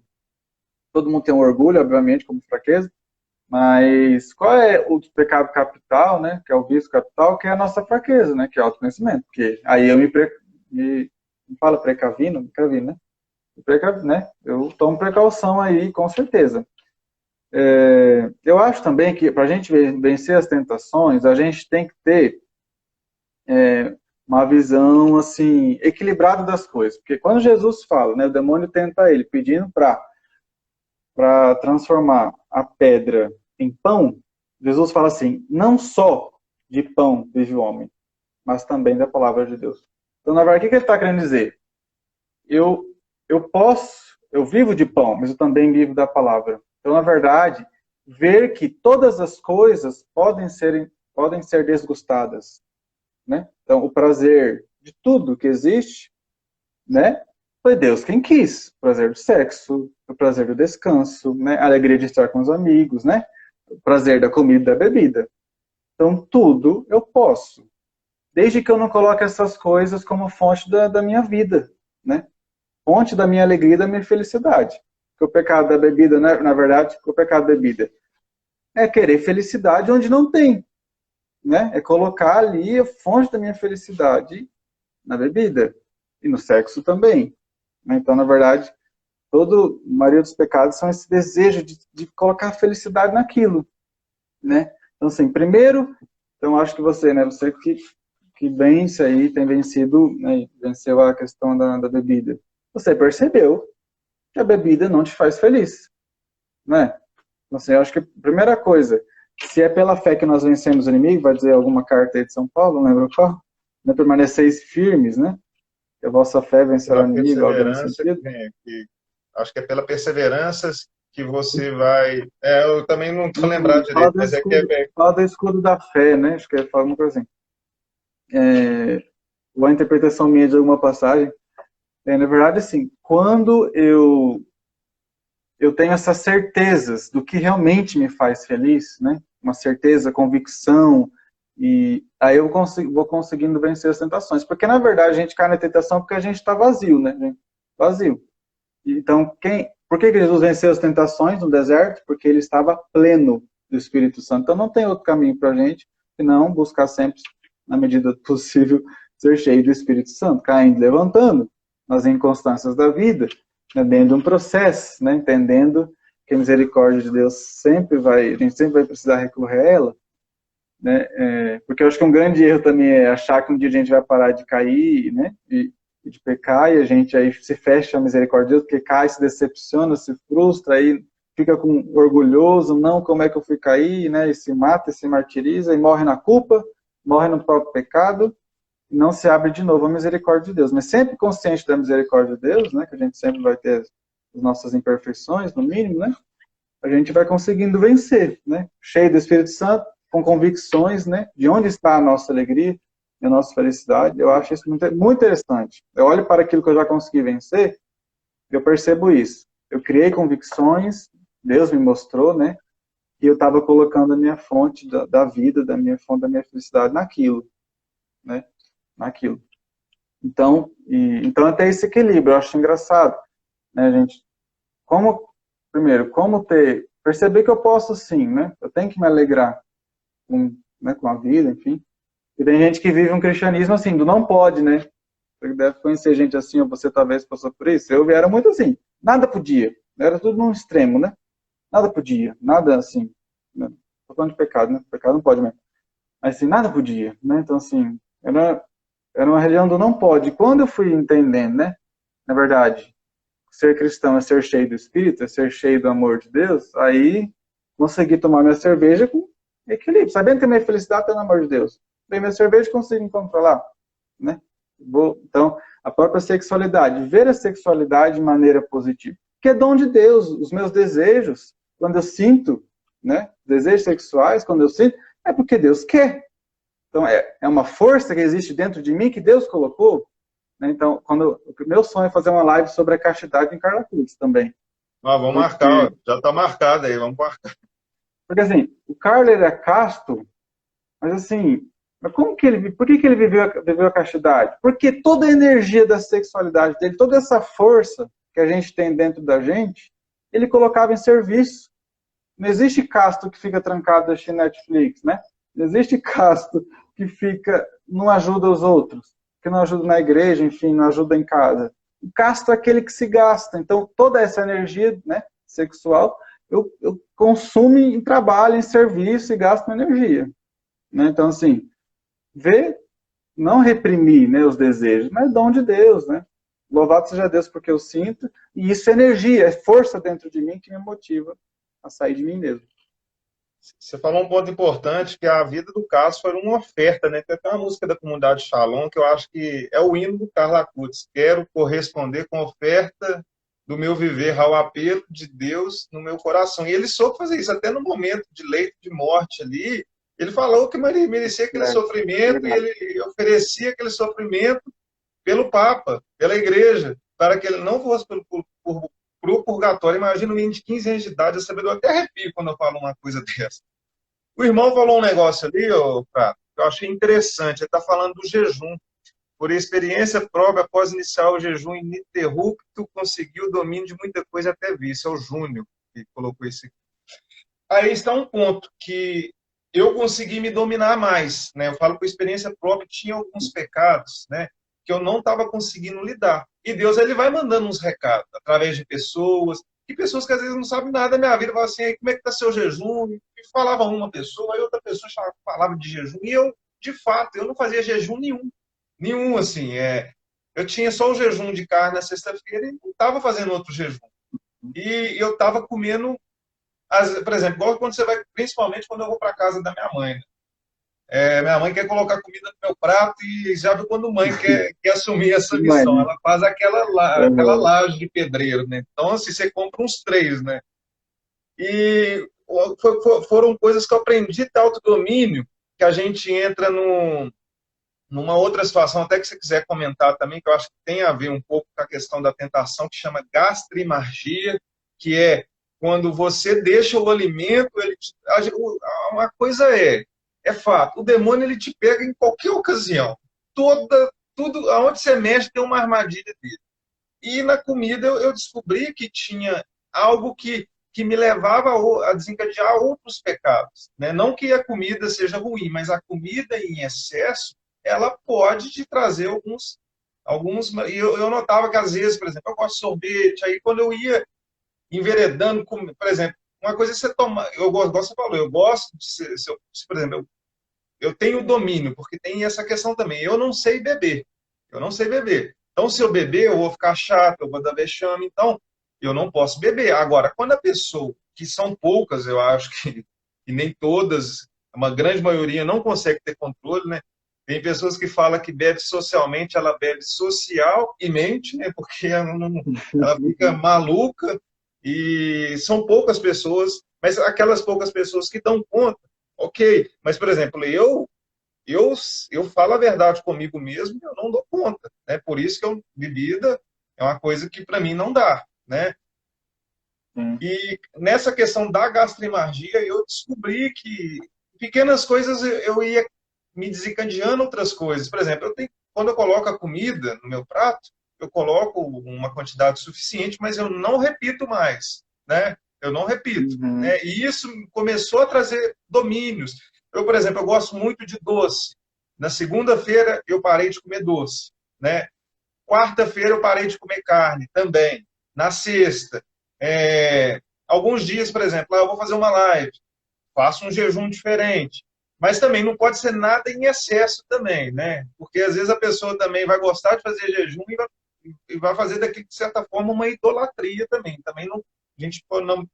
Todo mundo tem um orgulho, obviamente, como fraqueza, mas qual é o pecado capital, né? Que é o vício capital, que é a nossa fraqueza, né? Que é o autoconhecimento. Porque aí eu me fala precavindo, né? Né? Eu tomo precaução aí, com certeza. Eu acho também que para a gente vencer as tentações, a gente tem que ter uma visão assim equilibrada das coisas. Porque quando Jesus fala, né, o demônio tenta ele, pedindo para transformar a pedra em pão, Jesus fala assim: não só de pão vive o homem, mas também da palavra de Deus. Então, na verdade, o que ele está querendo dizer? Eu vivo de pão, mas eu também vivo da palavra. Então, na verdade, ver que todas as coisas podem ser desgustadas, né? Então, o prazer de tudo que existe, né? Foi Deus quem quis. O prazer do sexo, o prazer do descanso, né? A alegria de estar com os amigos, né? O prazer da comida e da bebida. Então, tudo eu posso. Desde que eu não coloque essas coisas como fonte da minha vida, né? Fonte da minha alegria e da minha felicidade. Porque o pecado da bebida, né? Na verdade, o pecado da bebida é querer felicidade onde não tem, né? É colocar ali a fonte da minha felicidade na bebida e no sexo também. Então, na verdade, a maioria dos pecados são esse desejo de colocar felicidade naquilo, né? Então, assim, primeiro, então acho que você, né? Você que vence aí, tem vencido, né? Venceu a questão da bebida. Você percebeu que a bebida não te faz feliz, né? Então, assim, eu acho que a primeira coisa, se é pela fé que nós vencemos o inimigo, vai dizer alguma carta aí de São Paulo, não lembro qual, né? Permaneceis firmes, né? Que a vossa fé vencerá o Pela inimigo, algo nesse perseverança, sentido. acho que é pela perseverança que você vai. Eu também não estou lembrado Fala direito, do mas é que escudo, fala do escudo da fé, né? Acho que ele fala uma coisa assim. Uma interpretação minha de alguma passagem. Na verdade, assim, quando eu tenho essas certezas do que realmente me faz feliz, né? Uma certeza, convicção, e aí eu vou conseguindo vencer as tentações. Porque, na verdade, a gente cai na tentação porque a gente está vazio, né? Vazio. Então, por que Jesus venceu as tentações no deserto? Porque ele estava pleno do Espírito Santo. Então, não tem outro caminho para a gente, senão buscar sempre, na medida do possível, ser cheio do Espírito Santo, caindo, levantando nas inconstâncias da vida, né, dentro de um processo, né, entendendo que a misericórdia de Deus a gente sempre vai precisar recorrer a ela, né, porque eu acho que um grande erro também é achar que um dia a gente vai parar de cair, né, de pecar, e a gente aí se fecha a misericórdia de Deus, porque cai, se decepciona, se frustra, aí fica orgulhoso, não, como é que eu fui cair, né, e se mata, e se martiriza, e morre na culpa, morre no próprio pecado, e não se abre de novo a misericórdia de Deus. Mas sempre consciente da misericórdia de Deus, né, que a gente sempre vai ter as nossas imperfeições, no mínimo, né, a gente vai conseguindo vencer, né, cheio do Espírito Santo, com convicções, né, de onde está a nossa alegria, e a nossa felicidade. Eu acho isso muito, muito interessante. Eu olho para aquilo que eu já consegui vencer, eu percebo isso. Eu criei convicções, Deus me mostrou, né, e eu estava colocando a minha fonte da vida, da minha fonte da minha felicidade naquilo, né, naquilo. Então, então até esse equilíbrio, eu acho engraçado, né, gente? Primeiro, perceber que eu posso sim, né? Eu tenho que me alegrar com a vida, enfim. E tem gente que vive um cristianismo assim, do não pode, né? Você deve conhecer gente assim, ou você talvez passou por isso. Eu era muito assim, nada podia. Era tudo num extremo, né? Nada podia, nada assim. Né? Tô falando de pecado, né? Pecado não pode mesmo. Mas assim, nada podia, né? Então assim, era uma religião do não pode. Quando eu fui entendendo, né? Na verdade, ser cristão é ser cheio do Espírito, é ser cheio do amor de Deus, aí consegui tomar minha cerveja com equilíbrio, sabendo que a minha felicidade está no amor de Deus. Bem, minha cerveja consigo me controlar, né? Então, a própria sexualidade, ver a sexualidade de maneira positiva, que é dom de Deus. Os meus desejos, quando eu sinto, né, desejos sexuais, quando eu sinto, é porque Deus quer. Então, é uma força que existe dentro de mim que Deus colocou. né? Então, o meu sonho é fazer uma live sobre a castidade em Carla Cruz também. Vamos marcar, ó. Já está marcado aí, vamos marcar. Porque assim, o Carlos ele é casto, mas assim, por que ele viveu a castidade? Porque toda a energia da sexualidade dele, toda essa força que a gente tem dentro da gente, ele colocava em serviço. Não existe casto que fica trancado assistindo Netflix, né? Não existe casto que não ajuda os outros, que não ajuda na igreja, enfim, não ajuda em casa. O casto é aquele que se gasta. Então, toda essa energia, né, sexual, eu consumo em trabalho, em serviço e gasto energia. Né? Então, assim, não reprimir, né, os desejos, mas dom de Deus, né? Louvado seja Deus porque eu sinto, e isso é energia, é força dentro de mim que me motiva a sair de mim mesmo. Você falou um ponto importante, que a vida do Carlos foi uma oferta, né? Tem até uma música da comunidade Shalom, que eu acho que é o hino do Carlos Acutis. Quero corresponder com a oferta do meu viver ao apelo de Deus no meu coração. E ele soube fazer isso, até no momento de leito de morte ali, ele falou que merecia aquele sofrimento e ele oferecia aquele sofrimento pelo Papa, pela Igreja, para que ele não fosse para o purgatório. Imagina um menino de 15 anos de idade, eu sabia, eu até arrepio quando eu falo uma coisa dessa. O irmão falou um negócio ali, Prato, que eu achei interessante. Ele está falando do jejum. Por experiência própria, após iniciar o jejum ininterrupto, conseguiu o domínio de muita coisa até vício. É o Júnior que colocou isso aqui. Aí está um ponto que eu consegui me dominar mais, né? Eu falo por experiência própria, tinha alguns pecados, né, que eu não estava conseguindo lidar. E Deus, ele vai mandando uns recados através de pessoas, e pessoas que às vezes não sabem nada da minha vida, falam assim, como é que está seu jejum? E falava uma pessoa, aí outra pessoa falava de jejum, e eu, de fato, eu não fazia jejum nenhum, assim, eu tinha só o jejum de carne na sexta-feira e não estava fazendo outro jejum. E eu estava comendo, por exemplo, igual quando você vai, principalmente quando eu vou para casa da minha mãe, né? Minha mãe quer colocar comida no meu prato e já viu quando mãe quer assumir essa missão. Ela faz aquela laje de pedreiro, né? Então, assim, você compra uns 3, né? E foram coisas que eu aprendi de autodomínio, que a gente entra numa outra situação, até que você quiser comentar também, que eu acho que tem a ver um pouco com a questão da tentação, que chama gastrimargia, que é quando você deixa o alimento, uma coisa é fato, o demônio ele te pega em qualquer ocasião. Tudo, aonde você mexe tem uma armadilha dele. E na comida eu descobri que tinha algo que me levava a desencadear outros pecados. Né? Não que a comida seja ruim, mas a comida em excesso, ela pode te trazer alguns. E eu notava que às vezes, por exemplo, eu gosto de sorvete, aí quando eu ia enveredando, por exemplo, uma coisa é você tomar, eu gosto, você falou, eu gosto de por exemplo, eu tenho domínio, porque tem essa questão também. Eu não sei beber. Então, se eu beber, eu vou ficar chato, eu vou dar vexame. Então, eu não posso beber. Agora, quando a pessoa, que são poucas, eu acho que nem todas, uma grande maioria não consegue ter controle, né? Tem pessoas que falam que bebe socialmente, ela bebe social e mente, né? Porque ela fica maluca. E são poucas pessoas, mas aquelas poucas pessoas que dão conta, ok. Mas, por exemplo, eu falo a verdade comigo mesmo e eu não dou conta. Né? Por isso que bebida é uma coisa que para mim não dá. Né? E nessa questão da gastrimargia, eu descobri que pequenas coisas eu ia me desencadeando outras coisas. Por exemplo, quando eu coloco a comida no meu prato, eu coloco uma quantidade suficiente, mas eu não repito mais. Né? Eu não repito. Né? E isso começou a trazer domínios. Eu, por exemplo, eu gosto muito de doce. Na segunda-feira, eu parei de comer doce. Né? Quarta-feira, eu parei de comer carne também. Na sexta, alguns dias, por exemplo, eu vou fazer uma live, faço um jejum diferente. Mas também não pode ser nada em excesso também, né? Porque às vezes a pessoa também vai gostar de fazer jejum e vai fazer daquilo, de certa forma, uma idolatria também. A gente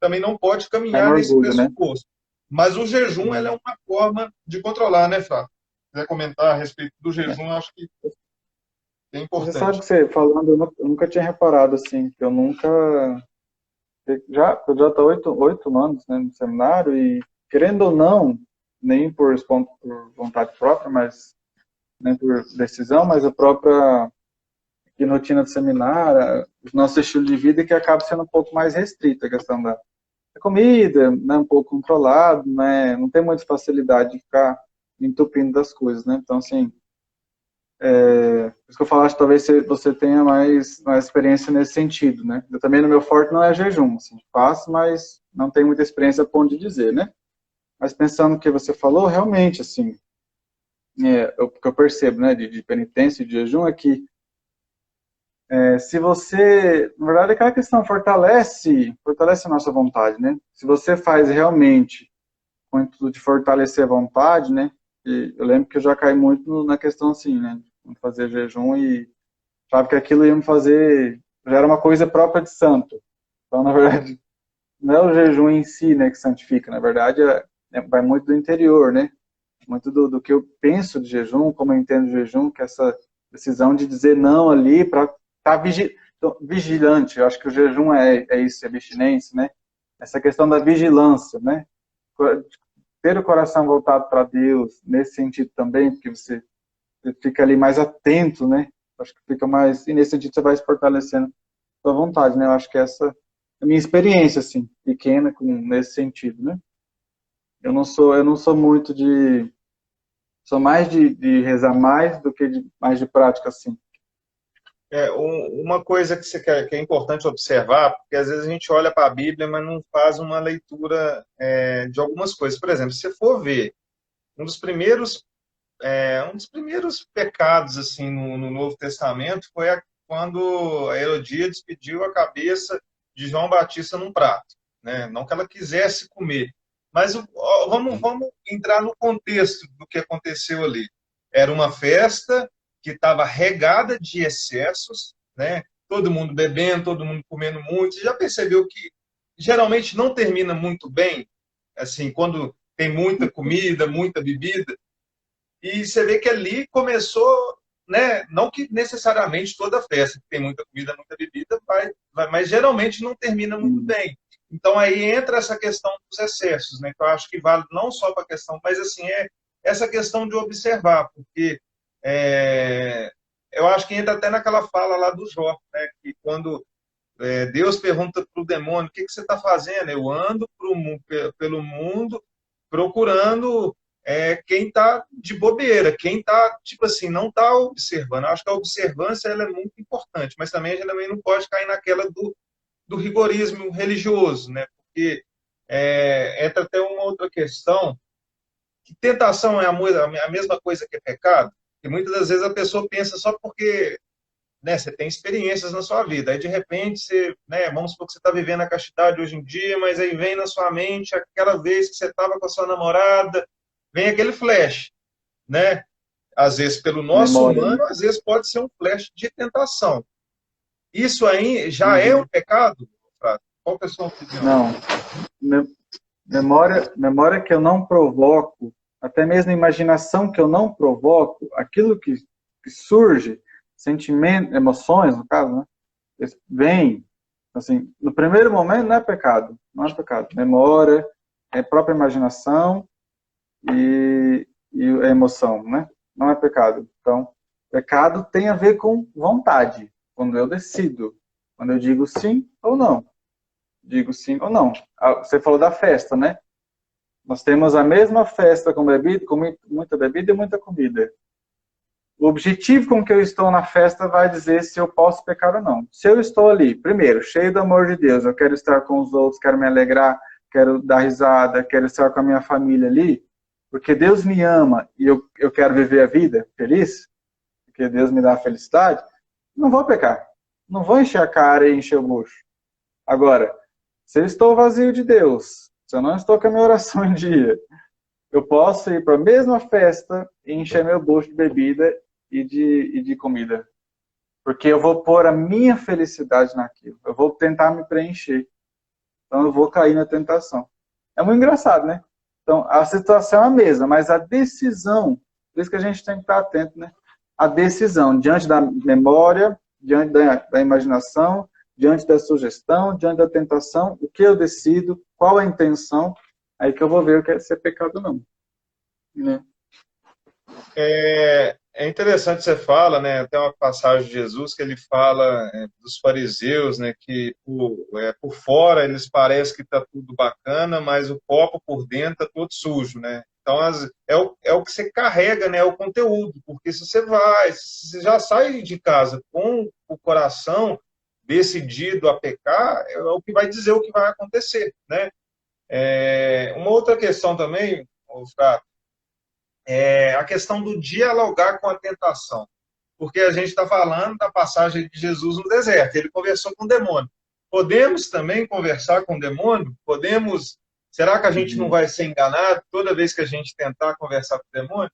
também não pode caminhar nesse pressuposto. Né? Mas o jejum ela é uma forma de controlar, né, Flávio? Se quiser comentar a respeito do jejum, eu acho que é importante. Você sabe que você falando, eu nunca tinha reparado assim, que eu nunca... Eu já estou 8 anos, né, no seminário e, querendo ou não, nem por vontade própria, mas nem por decisão, mas a própria de rotina de seminário, o nosso estilo de vida, que acaba sendo um pouco mais restrito a questão da comida, né, um pouco controlado, né, não tem muita facilidade de ficar entupindo das coisas, né? Então, assim, por isso que eu falo, acho que talvez você tenha mais experiência nesse sentido, né? Eu também, no meu forte não é jejum, assim, faço, mas não tenho muita experiência a ponto de dizer, né? Mas pensando no que você falou, realmente, assim, o que eu percebo, né, de penitência e de jejum é que se você, na verdade, aquela questão fortalece a nossa vontade, né? Se você faz realmente com o intuito de fortalecer a vontade, né? E eu lembro que eu já caí muito na questão assim, né? De fazer jejum e sabe que aquilo ia me fazer, já era uma coisa própria de santo. Então, na verdade, não é o jejum em si, né, que santifica. Na verdade, vai muito do interior, né? Muito do que eu penso de jejum, como eu entendo de jejum, que é essa decisão de dizer não ali para estar vigilante. Eu acho que o jejum é isso, é abstinência, né? Essa questão da vigilância, né? Ter o coração voltado para Deus, nesse sentido também, porque você fica ali mais atento, né? Acho que fica mais, e nesse sentido você vai se fortalecendo a sua vontade, né? Eu acho que essa é a minha experiência, assim, pequena, nesse sentido, né? Eu não sou muito sou mais de rezar mais do que mais de prática, assim. Uma coisa que, que é importante observar, porque às vezes a gente olha para a Bíblia, mas não faz uma leitura de algumas coisas. Por exemplo, se você for ver, um dos primeiros, um dos primeiros pecados assim no Novo Testamento foi quando a Herodíades pediu a cabeça de João Batista num prato, né? Não que ela quisesse comer, mas vamos entrar no contexto do que aconteceu ali. Era uma festa que estava regada de excessos, né? Todo mundo bebendo, todo mundo comendo muito. Você já percebeu que geralmente não termina muito bem, assim, quando tem muita comida, muita bebida? E você vê que ali começou, né? Não que necessariamente toda festa que tem muita comida, muita bebida, mas geralmente não termina muito bem. Então aí entra essa questão dos excessos, né? Que eu acho que vale não só para a questão, mas assim essa questão de observar, porque eu acho que entra até naquela fala lá do Jó, né? Que quando Deus pergunta para o demônio: o que você está fazendo? Eu ando pelo mundo procurando quem está de bobeira, quem está, tipo assim, não está observando. Eu acho que a observância ela é muito importante, mas também a gente também não pode cair naquela do rigorismo religioso, né? Porque entra até uma outra questão, que tentação é a mesma coisa que é pecado, e muitas das vezes a pessoa pensa só porque, né, você tem experiências na sua vida, aí de repente você, né, vamos supor que você está vivendo a castidade hoje em dia, mas aí vem na sua mente aquela vez que você estava com a sua namorada, vem aquele flash, né? Às vezes pelo nosso Memória, né? humano, às vezes pode ser um flash de tentação. Isso aí já é um Uhum. pecado, Frato? Qual que é a sua opinião? Não. Memória que eu não provoco, até mesmo imaginação que eu não provoco, aquilo que surge, sentimento, emoções, no caso, né? Vem, assim, no primeiro momento não é pecado, não é pecado. Memória, é própria imaginação e a emoção, né? Não é pecado. Então, pecado tem a ver com vontade, quando eu decido, quando eu digo sim ou não. Digo sim ou não. Você falou da festa, né? Nós temos a mesma festa com bebida, com muita bebida e muita comida. O objetivo com que eu estou na festa vai dizer se eu posso pecar ou não. Se eu estou ali, primeiro, cheio do amor de Deus, eu quero estar com os outros, quero me alegrar, quero dar risada, quero estar com a minha família ali, porque Deus me ama e eu quero viver a vida feliz, porque Deus me dá a felicidade, não vou pecar. Não vou encher a cara e encher o bucho. Agora, se eu estou vazio de Deus, se eu não estou com a minha oração em dia, eu posso ir para a mesma festa e encher meu bolso de bebida e de comida. Porque eu vou pôr a minha felicidade naquilo. Eu vou tentar me preencher. Então eu vou cair na tentação. É muito engraçado, né? Então a situação é a mesma, mas a decisão, por isso que a gente tem que estar atento, né? A decisão, diante da memória, diante da imaginação, diante da sugestão, diante da tentação, o que eu decido, qual a intenção, aí que eu vou ver o que é ser pecado ou não. Né? É interessante você fala, né? Tem uma passagem de Jesus que ele fala dos fariseus, né? Que por fora eles parecem que está tudo bacana, mas o copo por dentro está todo sujo, né? Então é o que você carrega, né? É o conteúdo, porque se você já sai de casa com o coração decidido a pecar, é o que vai dizer o que vai acontecer, né? Uma outra questão também, Oscar, é a questão do dialogar com a tentação. Porque a gente está falando da passagem de Jesus no deserto, ele conversou com o demônio. Podemos também conversar com o demônio? Podemos. Será que a gente não Uhum. vai ser enganado toda vez que a gente tentar conversar com o demônio?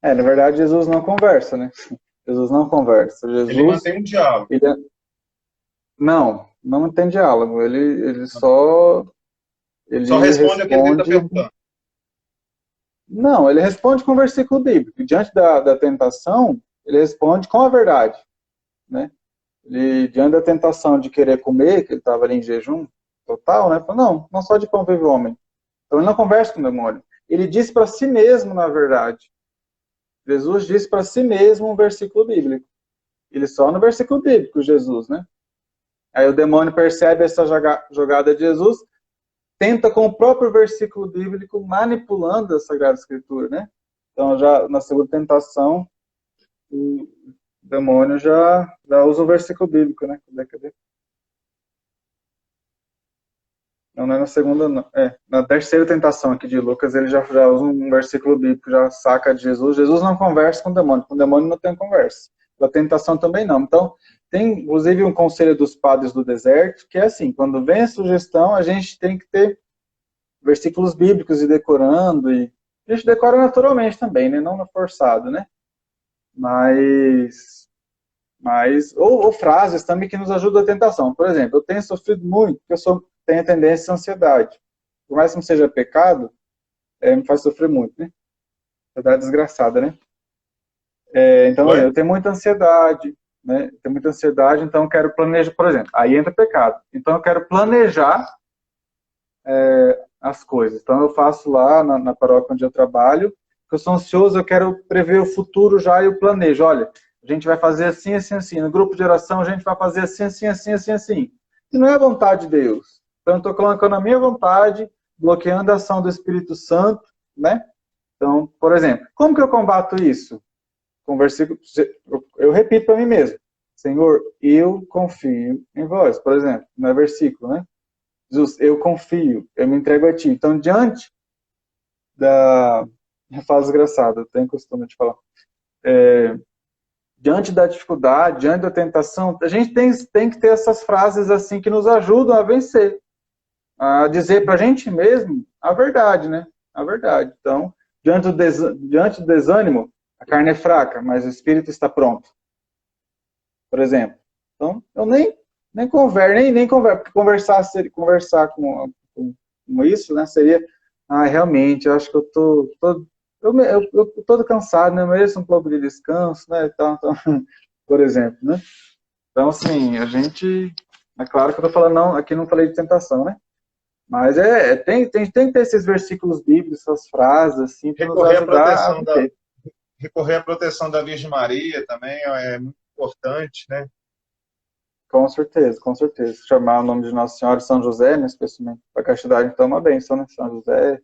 Na verdade, Jesus não conversa, né? Jesus não conversa. Ele Jesus, mantém um diálogo. ele, não tem diálogo. Ele só, Só ele responde aquilo que ele está responde. perguntando. Não, ele responde com o versículo bíblico. Diante da tentação, ele responde com a verdade, né? Ele, diante da tentação de querer comer, que ele estava ali em jejum total, né? Falou, não só de pão vive o homem. Então ele não conversa com o demônio. Ele diz para si mesmo, na verdade. Jesus disse para si mesmo um versículo bíblico. Ele só no versículo bíblico, Jesus, né? Aí o demônio percebe essa jogada de Jesus, tenta com o próprio versículo bíblico manipulando a Sagrada Escritura, né? Então já na segunda tentação, o demônio já usa o versículo bíblico, né? Cadê? Não é na segunda, não. Na terceira tentação aqui de Lucas, ele já usa um versículo bíblico, já saca de Jesus. Jesus não conversa com o demônio não tem conversa. A tentação também não. Então, tem, inclusive, um conselho dos padres do deserto, que é assim, quando vem a sugestão, a gente tem que ter versículos bíblicos e decorando, e a gente decora naturalmente também, né? Não forçado, né? Ou frases também que nos ajudam a tentação. Por exemplo, eu tenho sofrido muito, porque tenho tendência à ansiedade. Por mais que não seja pecado, me faz sofrer muito, né? Ansiedade desgraçada, né? Então, Oi? eu tenho muita ansiedade, né? Tenho muita ansiedade, então eu quero planejar, por exemplo, aí entra pecado. Então eu quero planejar as coisas. Então eu faço lá na paróquia onde eu trabalho, porque eu sou ansioso, eu quero prever o futuro já e eu planejo. Olha, a gente vai fazer assim, assim, assim. No grupo de oração a gente vai fazer assim, assim, assim, assim, assim. E não é a vontade de Deus. Então eu estou colocando a minha vontade, bloqueando a ação do Espírito Santo, né? Então, por exemplo, como que eu combato isso? Com versículo, eu repito para mim mesmo. Senhor, eu confio em vós. Por exemplo, não é versículo, né? Jesus, eu confio, eu me entrego a ti. Então, diante da... Fala desgraçado, eu tenho costume de falar. Diante da dificuldade, diante da tentação, a gente tem que ter essas frases assim que nos ajudam a vencer. A dizer para a gente mesmo a verdade, né? A verdade. Então, diante do desânimo, a carne é fraca, mas o espírito está pronto. Por exemplo. Então, eu nem converso, porque conversar com isso, né, seria, realmente, eu acho que eu tô todo cansado, né, eu mereço um pouco de descanso, né, então, por exemplo, né. Então, assim, é claro que eu tô falando, não, aqui não falei de tentação, né, mas tem que ter esses versículos bíblicos, essas frases, assim, para nos Recorrer à ajudar a proteção viver. recorrer à proteção da Virgem Maria também é muito importante, né? Com certeza, com certeza. Chamar o nome de Nossa Senhora e São José, né, especialmente para a castidade, então é uma bênção, né? São José,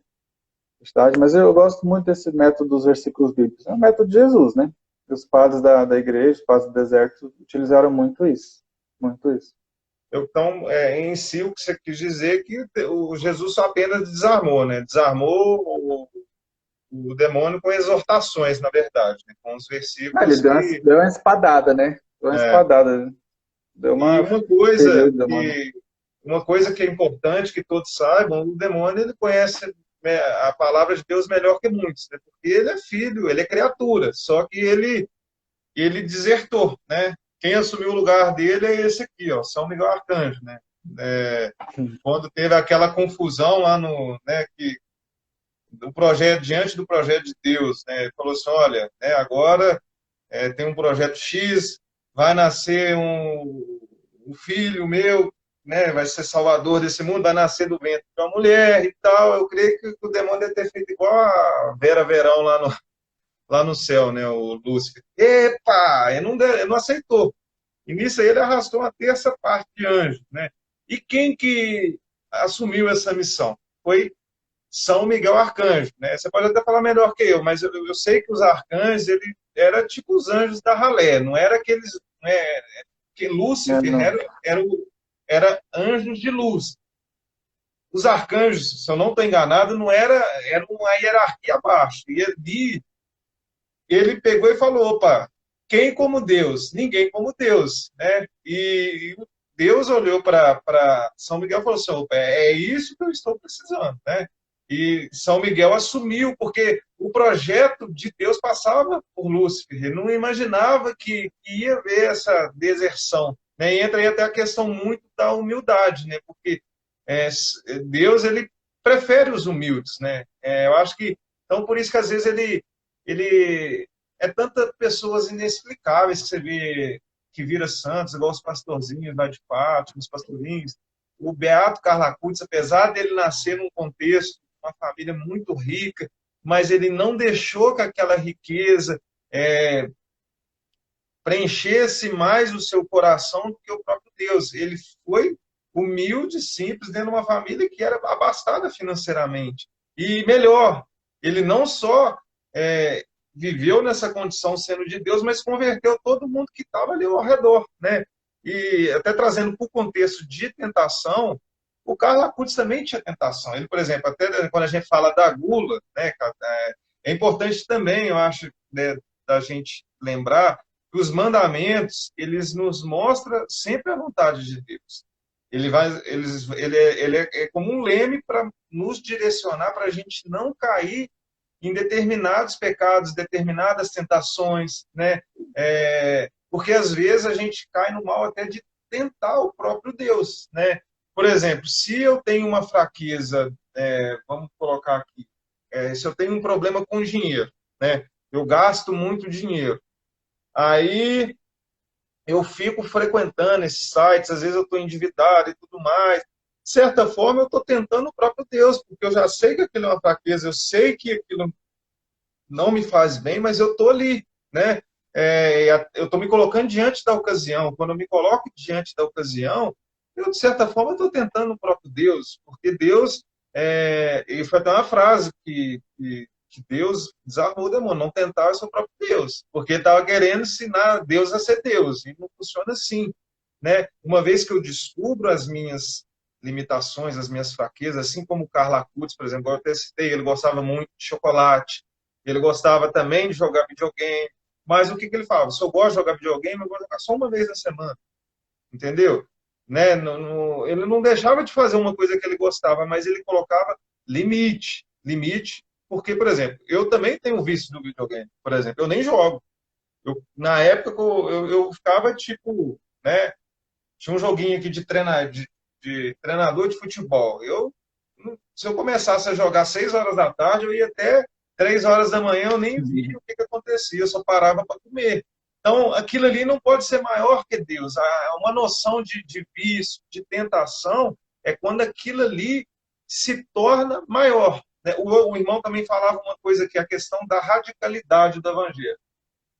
castidade. Mas eu gosto muito desse método dos versículos bíblicos. É o método de Jesus, né? Os padres da igreja, os padres do deserto, utilizaram muito isso. Muito isso. Então, em si, o que você quis dizer é que o Jesus só apenas desarmou, né? Desarmou o demônio com exortações, na verdade, né? Com os Ele versículos que. deu uma espadada, né? Deu uma É, espadada. Deu e uma. Feriu o demônio. uma coisa que é importante que todos saibam, o demônio ele conhece a palavra de Deus melhor que muitos, né? Porque ele é filho, ele é criatura, só que ele desertou, né? Quem assumiu o lugar dele é esse aqui, ó, São Miguel Arcanjo, né? É, quando teve aquela confusão lá no, né, que do projeto diante do projeto de Deus, né? Ele falou assim, olha, né, agora tem um projeto X, vai nascer um filho meu, né, vai ser salvador desse mundo, vai nascer do ventre de uma mulher e tal. Eu creio que o demônio deve ter feito igual a Vera Verão lá no céu, né, o Lúcifer. Epa, ele não aceitou. E nisso aí ele arrastou uma terça parte de anjos, né? E quem que assumiu essa missão? Foi São Miguel Arcanjo, né? Você pode até falar melhor que eu, mas eu sei que os arcanjos, ele era tipo os anjos da ralé, não era aqueles, né, que Lúcifer Não. era anjos de luz. Os arcanjos, se eu não estou enganado, não era uma hierarquia abaixo. E ali ele pegou e falou, opa, quem como Deus? Ninguém como Deus, né? E Deus olhou para São Miguel e falou assim, opa, é isso que eu estou precisando, né? E São Miguel assumiu, porque o projeto de Deus passava por Lúcifer. Ele não imaginava que ia haver essa deserção, né? E entra aí até a questão muito da humildade, né? Porque é, Deus, ele prefere os humildes, né? Eu acho que, então, por isso que às vezes ele é tantas pessoas inexplicáveis que você vê que vira santos, igual os pastorzinhos lá de Fátima, os pastorinhos. O Beato Carla Cutz, apesar dele nascer num contexto, uma família muito rica, mas ele não deixou que aquela riqueza é, preenchesse mais o seu coração do que o próprio Deus. Ele foi humilde, simples, dentro de uma família que era abastada financeiramente. E melhor, ele não só é, viveu nessa condição sendo de Deus, mas converteu todo mundo que estava ali ao redor, né? E até trazendo para o contexto de tentação, o Carlos Acutis também tinha tentação. Ele, por exemplo, até quando a gente fala da gula, né, é importante também, eu acho, né, da gente lembrar que os mandamentos, eles nos mostram sempre a vontade de Deus. Ele é como um leme para nos direcionar, para a gente não cair em determinados pecados, determinadas tentações, né? Porque às vezes a gente cai no mal até de tentar o próprio Deus, né? Por exemplo, se eu tenho uma fraqueza, vamos colocar aqui, se eu tenho um problema com dinheiro, né? Eu gasto muito dinheiro. Aí eu fico frequentando esses sites, às vezes eu estou endividado e tudo mais. De certa forma, eu estou tentando o próprio Deus, porque eu já sei que aquilo é uma fraqueza, eu sei que aquilo não me faz bem, mas eu estou ali, né? Eu estou me colocando diante da ocasião. Quando eu me coloco diante da ocasião, eu, de certa forma, estou tentando o próprio Deus, porque Deus, e foi até uma frase que Deus desarmou o demônio, não tentar o seu próprio Deus, porque estava querendo ensinar Deus a ser Deus, e não funciona assim, né? Uma vez que eu descubro as minhas limitações, as minhas fraquezas, assim como o Carla Acutis, por exemplo, eu até citei, ele gostava muito de chocolate, ele gostava também de jogar videogame, mas o que ele falava? Se eu gosto de jogar videogame, eu vou jogar só uma vez na semana, entendeu? Né? Ele não deixava de fazer uma coisa que ele gostava, mas ele colocava limite, porque, por exemplo, eu também tenho um vício do videogame, por exemplo, eu nem jogo. Na época eu ficava tipo, né? Tinha um joguinho aqui de treinador de futebol. Se eu começasse a jogar 6 horas da tarde, eu ia até 3 horas da manhã, eu nem via o que acontecia, eu só parava para comer. Então, aquilo ali não pode ser maior que Deus. Uma noção de vício, de tentação, é quando aquilo ali se torna maior. Né? O irmão também falava uma coisa que é a questão da radicalidade do evangelho.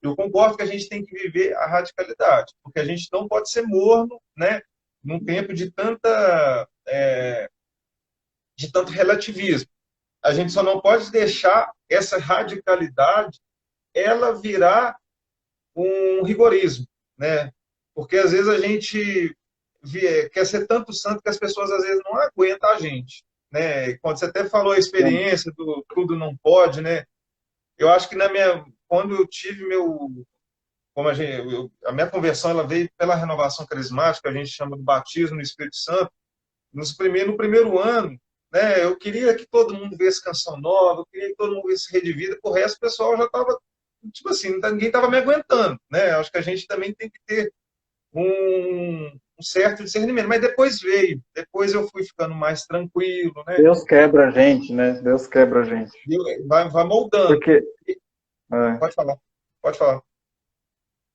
Eu concordo que a gente tem que viver a radicalidade, porque a gente não pode ser morno, né, num tempo de tanto relativismo. A gente só não pode deixar essa radicalidade ela virar um rigorismo, né? Porque às vezes a gente quer ser tanto santo que as pessoas às vezes não aguentam a gente, né? Quando você até falou a experiência do tudo não pode, né? Eu acho que quando eu tive como a minha conversão ela veio pela renovação carismática, a gente chama de batismo no Espírito Santo. No primeiro ano, né, eu queria que todo mundo visse Canção Nova, eu queria que todo mundo visse Rede Vida, o resto o pessoal já estava, tipo assim, ninguém estava me aguentando, né? Acho que a gente também tem que ter um certo discernimento, mas depois eu fui ficando mais tranquilo, né? Deus quebra a gente, né? Deus quebra a gente. Vai moldando. Porque, é, Pode falar, pode falar.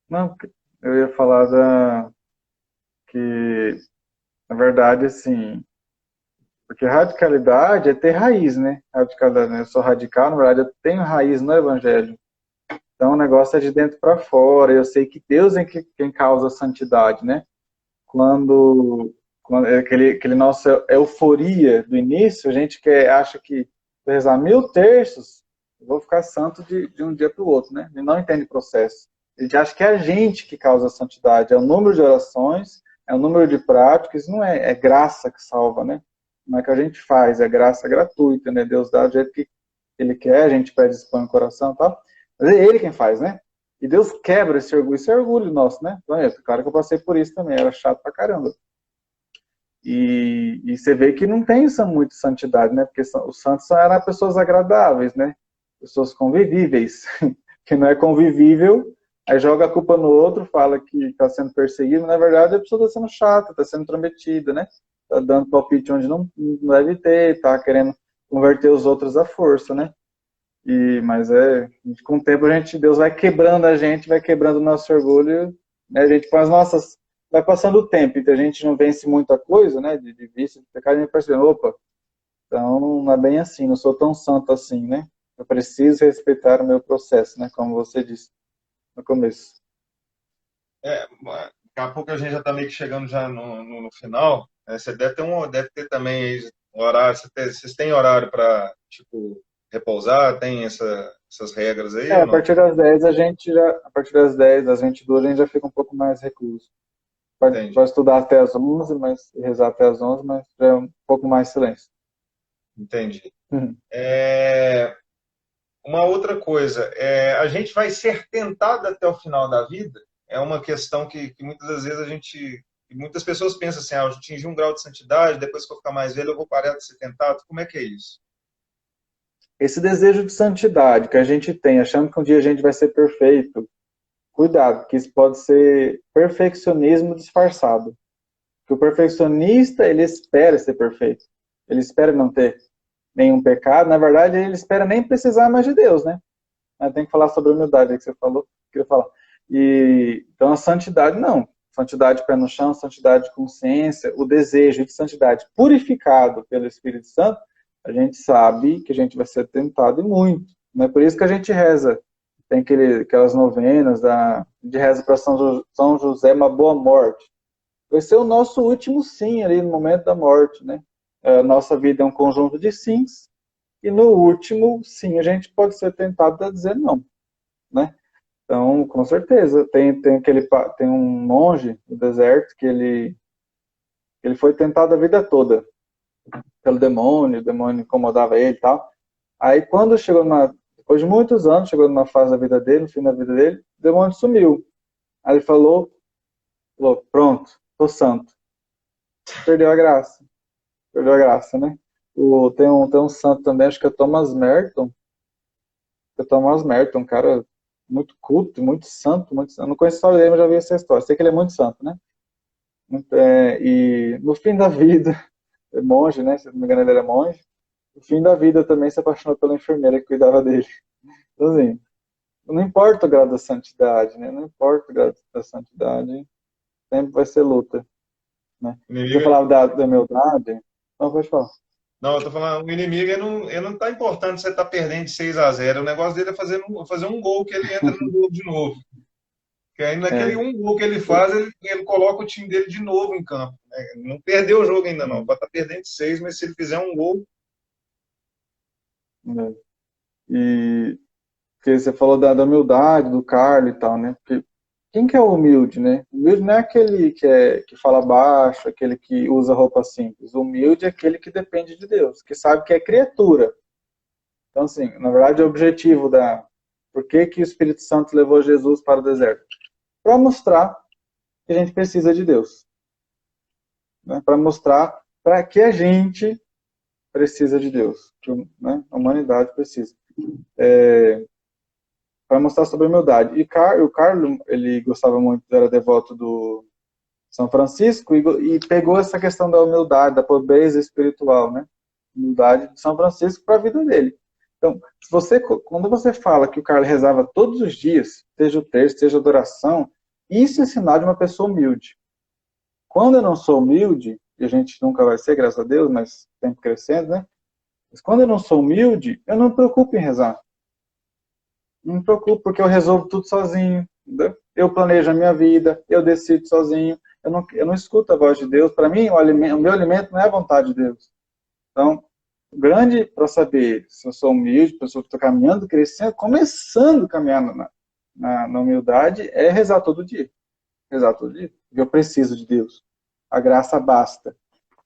não, eu ia falar que, na verdade, assim, porque radicalidade é ter raiz, né? Radicalidade, né? Eu sou radical, na verdade, eu tenho raiz no Evangelho. Então o negócio é de dentro para fora. Eu sei que Deus é quem causa a santidade, né? Quando é aquele nossa euforia do início, a gente acha que rezar 1000 terços, eu vou ficar santo de um dia para o outro, né? Ele não entende o processo. A gente acha que é a gente que causa a santidade, é o número de orações, é o número de práticas, não é graça que salva, né? Não é que a gente faz, é graça gratuita, né? Deus dá do jeito que Ele quer, a gente predispõe o coração e tal, mas é Ele quem faz, né? E Deus quebra esse orgulho nosso, né? Então, claro que eu passei por isso também, era chato pra caramba. E você vê que não tem muito santidade, né? Porque os santos eram pessoas agradáveis, né? Pessoas convivíveis. Que não é convivível, aí joga a culpa no outro, fala que está sendo perseguido, mas na verdade a pessoa está sendo chata, está sendo intrometida, né? Está dando palpite onde não deve ter, está querendo converter os outros à força, né? Mas com o tempo Deus vai quebrando a gente, vai quebrando o nosso orgulho, né? A gente com as nossas, vai passando o tempo, então a gente não vence muita coisa, né? De vício, de pecado, a gente percebe, opa, então não é bem assim, não sou tão santo assim, né? Eu preciso respeitar o meu processo, né? Como você disse no começo. Daqui a pouco a gente já está meio que chegando já no final. Você deve ter também aí horário. Vocês têm horário para, tipo, repousar? Tem essas regras aí ou A não? partir das 10 a partir das 10, das 22 a gente já fica um pouco mais recluso. Entendi. Vai estudar até as 11, mas rezar até as 11, mas já é um pouco mais silêncio. Entendi. Uhum. Uma outra coisa, a gente vai ser tentado até o final da vida? É uma questão que muitas das vezes muitas pessoas pensam assim, eu atingi um grau de santidade, depois que eu ficar mais velho eu vou parar de ser tentado. Como é que é isso? Esse desejo de santidade que a gente tem, achando que um dia a gente vai ser perfeito, cuidado, que isso pode ser perfeccionismo disfarçado. Que o perfeccionista, ele espera ser perfeito. Ele espera não ter nenhum pecado. Na verdade, ele espera nem precisar mais de Deus, né? Mas tem que falar sobre a humildade aí que você falou, que eu queria falar. Então, a santidade, não. Santidade pé no chão, santidade de consciência, o desejo de santidade purificado pelo Espírito Santo, a gente sabe que a gente vai ser tentado e muito. Não é por isso que a gente reza. Tem aquelas novenas de reza para São José, uma boa morte. Vai ser o nosso último sim ali no momento da morte, né? A nossa vida é um conjunto de sims, e no último sim a gente pode ser tentado a dizer não, né? Então, com certeza, tem um monge no deserto que ele foi tentado a vida toda pelo demônio, o demônio incomodava ele e tal. Aí quando depois de muitos anos, chegou numa fase da vida dele, no fim da vida dele, o demônio sumiu. Aí ele falou pronto, tô santo. Perdeu a graça, né? Tem um santo também, acho que é Thomas Merton, um cara muito culto, muito santo, muito santo. Eu não conheço a história dele, mas já vi essa história. Sei que ele é muito santo, né? E no fim da vida, é monge, né? Se não me engano, ele era monge. No fim da vida também se apaixonou pela enfermeira que cuidava dele. Então, assim, não importa o grau da santidade, né? Não importa o grau da santidade, sempre vai ser luta, né? Você Inimigo, falava da humildade, não, pode falar. não, eu tô falando, o inimigo ele não tá importando se você tá perdendo de 6-0. O negócio dele é fazer um gol que ele entra no gol de novo. Que aí naquele É, um gol que ele faz, ele coloca o time dele de novo em campo, né? Não perdeu o jogo ainda não. Pode estar perdendo de 6, mas se ele fizer um gol. é. E porque você falou da humildade, do Carlos e tal, né? Porque quem que é o humilde, né? O humilde não é aquele que fala baixo, aquele que usa roupa simples. O humilde é aquele que depende de Deus, que sabe que é criatura. Então, assim, na verdade, o objetivo Por que o Espírito Santo levou Jesus para o deserto? Para mostrar que a gente precisa de Deus. Né? Para mostrar para que a gente precisa de Deus. Que, né? A humanidade precisa. Para mostrar sobre a humildade. O Carlos, ele gostava muito, era devoto do São Francisco e pegou essa questão da humildade, da pobreza espiritual, né? Humildade de São Francisco para a vida dele. Então, quando você fala que o Carlos rezava todos os dias, seja o terço, seja a adoração, isso é sinal de uma pessoa humilde. Quando eu não sou humilde, e a gente nunca vai ser, graças a Deus, mas sempre crescendo, né? Mas quando eu não sou humilde, eu não me preocupo em rezar. Não me preocupo, porque eu resolvo tudo sozinho. Entendeu? Eu planejo a minha vida, eu decido sozinho. Eu não escuto a voz de Deus. Para mim, o meu alimento não é a vontade de Deus. Então, o grande para saber se eu sou humilde, se eu estou caminhando, crescendo, começando a caminhar na humildade, é rezar todo dia. Rezar todo dia. Porque eu preciso de Deus. A graça basta.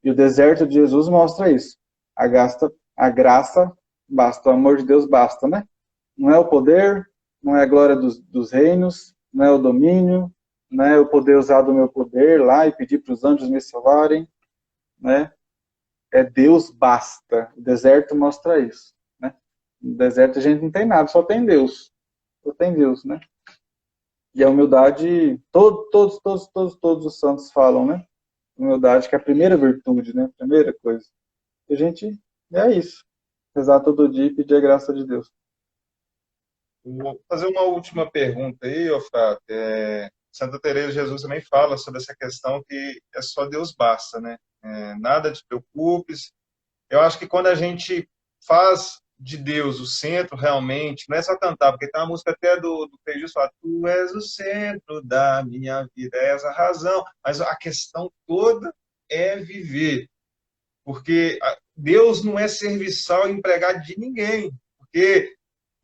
E o deserto de Jesus mostra isso. A graça basta. O amor de Deus basta, né? Não é o poder, não é a glória dos reinos, não é o domínio, não é eu poder usar do meu poder lá e pedir para os anjos me salvarem, né? É Deus basta. O deserto mostra isso, né? No deserto a gente não tem nada, só tem Deus. Só tem Deus, né? E a humildade, todos os santos falam, né? Humildade que é a primeira virtude, né? A primeira coisa. E a gente, é isso. Rezar todo dia e pedir a graça de Deus. Vou fazer uma última pergunta aí, Ofrato. Santa Teresa de Jesus também fala sobre essa questão que é só Deus basta, né? Nada te preocupes. Eu acho que quando a gente faz de Deus o centro, realmente, não é só cantar, porque tem uma música até do Feijão que fala, tu és o centro da minha vida, é essa a razão. Mas a questão toda é viver. Porque Deus não é serviçal e empregado de ninguém. Porque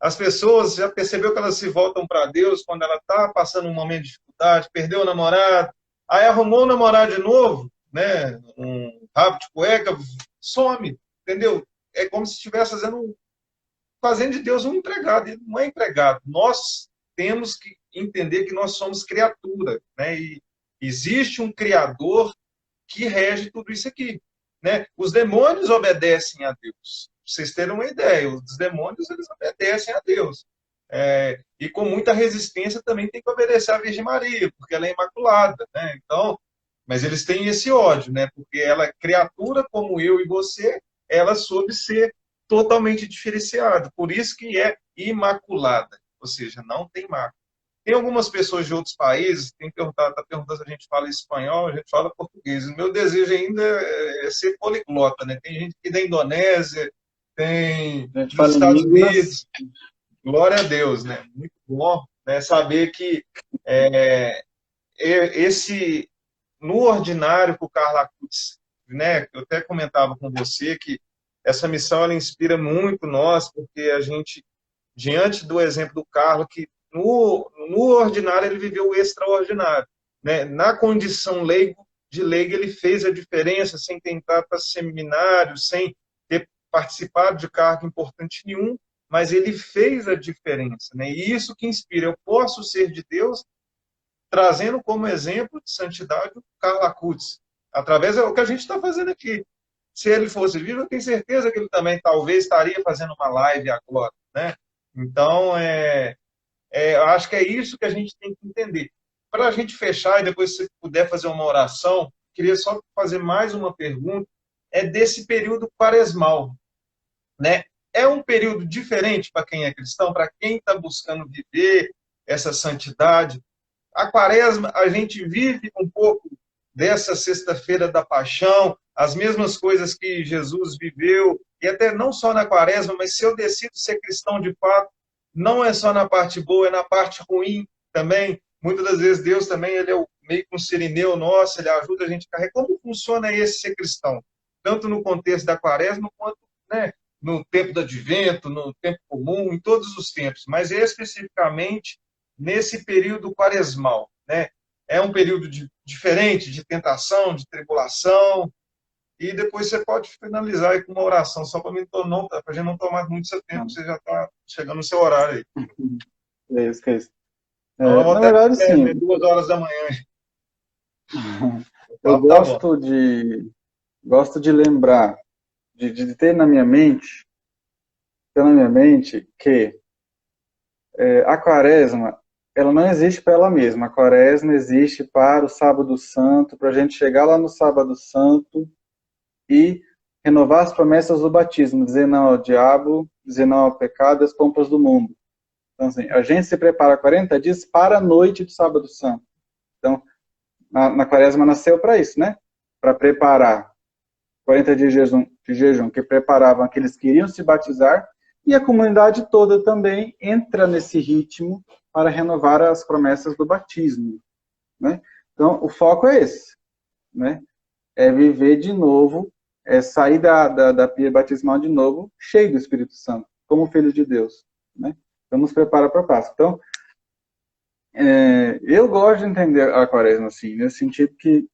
as pessoas já percebeu que elas se voltam para Deus quando ela está passando um momento de dificuldade, perdeu o namorado, aí arrumou um namorado de novo, né? Um rabo de cueca, some, entendeu? É como se estivesse fazendo de Deus um empregado. Ele não é empregado. Nós temos que entender que nós somos criatura, né? E existe um Criador que rege tudo isso aqui, né? Os demônios obedecem a Deus. Pra vocês terem uma ideia, os demônios eles obedecem a Deus. E com muita resistência também tem que obedecer à Virgem Maria, porque ela é imaculada, né? Então, mas eles têm esse ódio, né? Porque ela é criatura como eu e você, ela soube ser totalmente diferenciada. Por isso que é imaculada, ou seja, não tem mácula. Tem algumas pessoas de outros países, tá perguntando se a gente fala espanhol, a gente fala português. O meu desejo ainda é ser poliglota, né? Tem gente aqui da Indonésia, tem dos Estados Unidos. Glória a Deus, né? Muito bom, né? Saber que esse no ordinário que o Carla Acutis, né? Eu até comentava com você que essa missão ela inspira muito nós, porque a gente diante do exemplo do Carlos, que no ordinário ele viveu o extraordinário. Né? Na condição de leigo, ele fez a diferença sem tentar para seminário, sem ter participado de cargo importante nenhum, mas ele fez a diferença. Né? E isso que inspira. Eu posso ser de Deus, trazendo como exemplo de santidade o Carlos Acutis, através do que a gente está fazendo aqui. Se ele fosse vivo, eu tenho certeza que ele também talvez estaria fazendo uma live agora, né? Então, eu acho que é isso que a gente tem que entender. Para a gente fechar, e depois se você puder fazer uma oração, queria só fazer mais uma pergunta, desse período quaresmal. Né? É um período diferente para quem é cristão, para quem está buscando viver essa santidade. A quaresma, a gente vive um pouco dessa sexta-feira da paixão, as mesmas coisas que Jesus viveu, e até não só na quaresma, mas se eu decido ser cristão de fato, não é só na parte boa, é na parte ruim também. Muitas das vezes Deus também, ele é meio que um sirineu nosso, ele ajuda a gente a carregar. Como funciona esse ser cristão? Tanto no contexto da quaresma, quanto, né, no tempo do advento, no tempo comum, em todos os tempos, mas especificamente nesse período quaresmal, né? É um período diferente de tentação, de tribulação, e depois você pode finalizar aí com uma oração, só para a gente não tomar muito seu tempo, você já está chegando no seu horário aí. É isso, é isso. Na verdade, sim. 2 horas da manhã. Eu gosto de lembrar, de ter na minha mente que a quaresma, ela não existe para ela mesma. A quaresma existe para o sábado santo, para a gente chegar lá no sábado santo e renovar as promessas do batismo, dizer não ao diabo, dizer não ao pecado e às pompas do mundo. Então, assim, a gente se prepara 40 dias para a noite do sábado santo. Então, na quaresma nasceu para isso, né? Para preparar 40 dias de jejum que preparavam aqueles que iriam se batizar E a comunidade toda também entra nesse ritmo para renovar as promessas do batismo, né? Então, o foco é esse, né? É viver de novo, é sair da pia batismal de novo, cheio do Espírito Santo, como filho de Deus, né? Então, nos prepara para a Páscoa. Então, eu gosto de entender a quaresma assim, nesse sentido que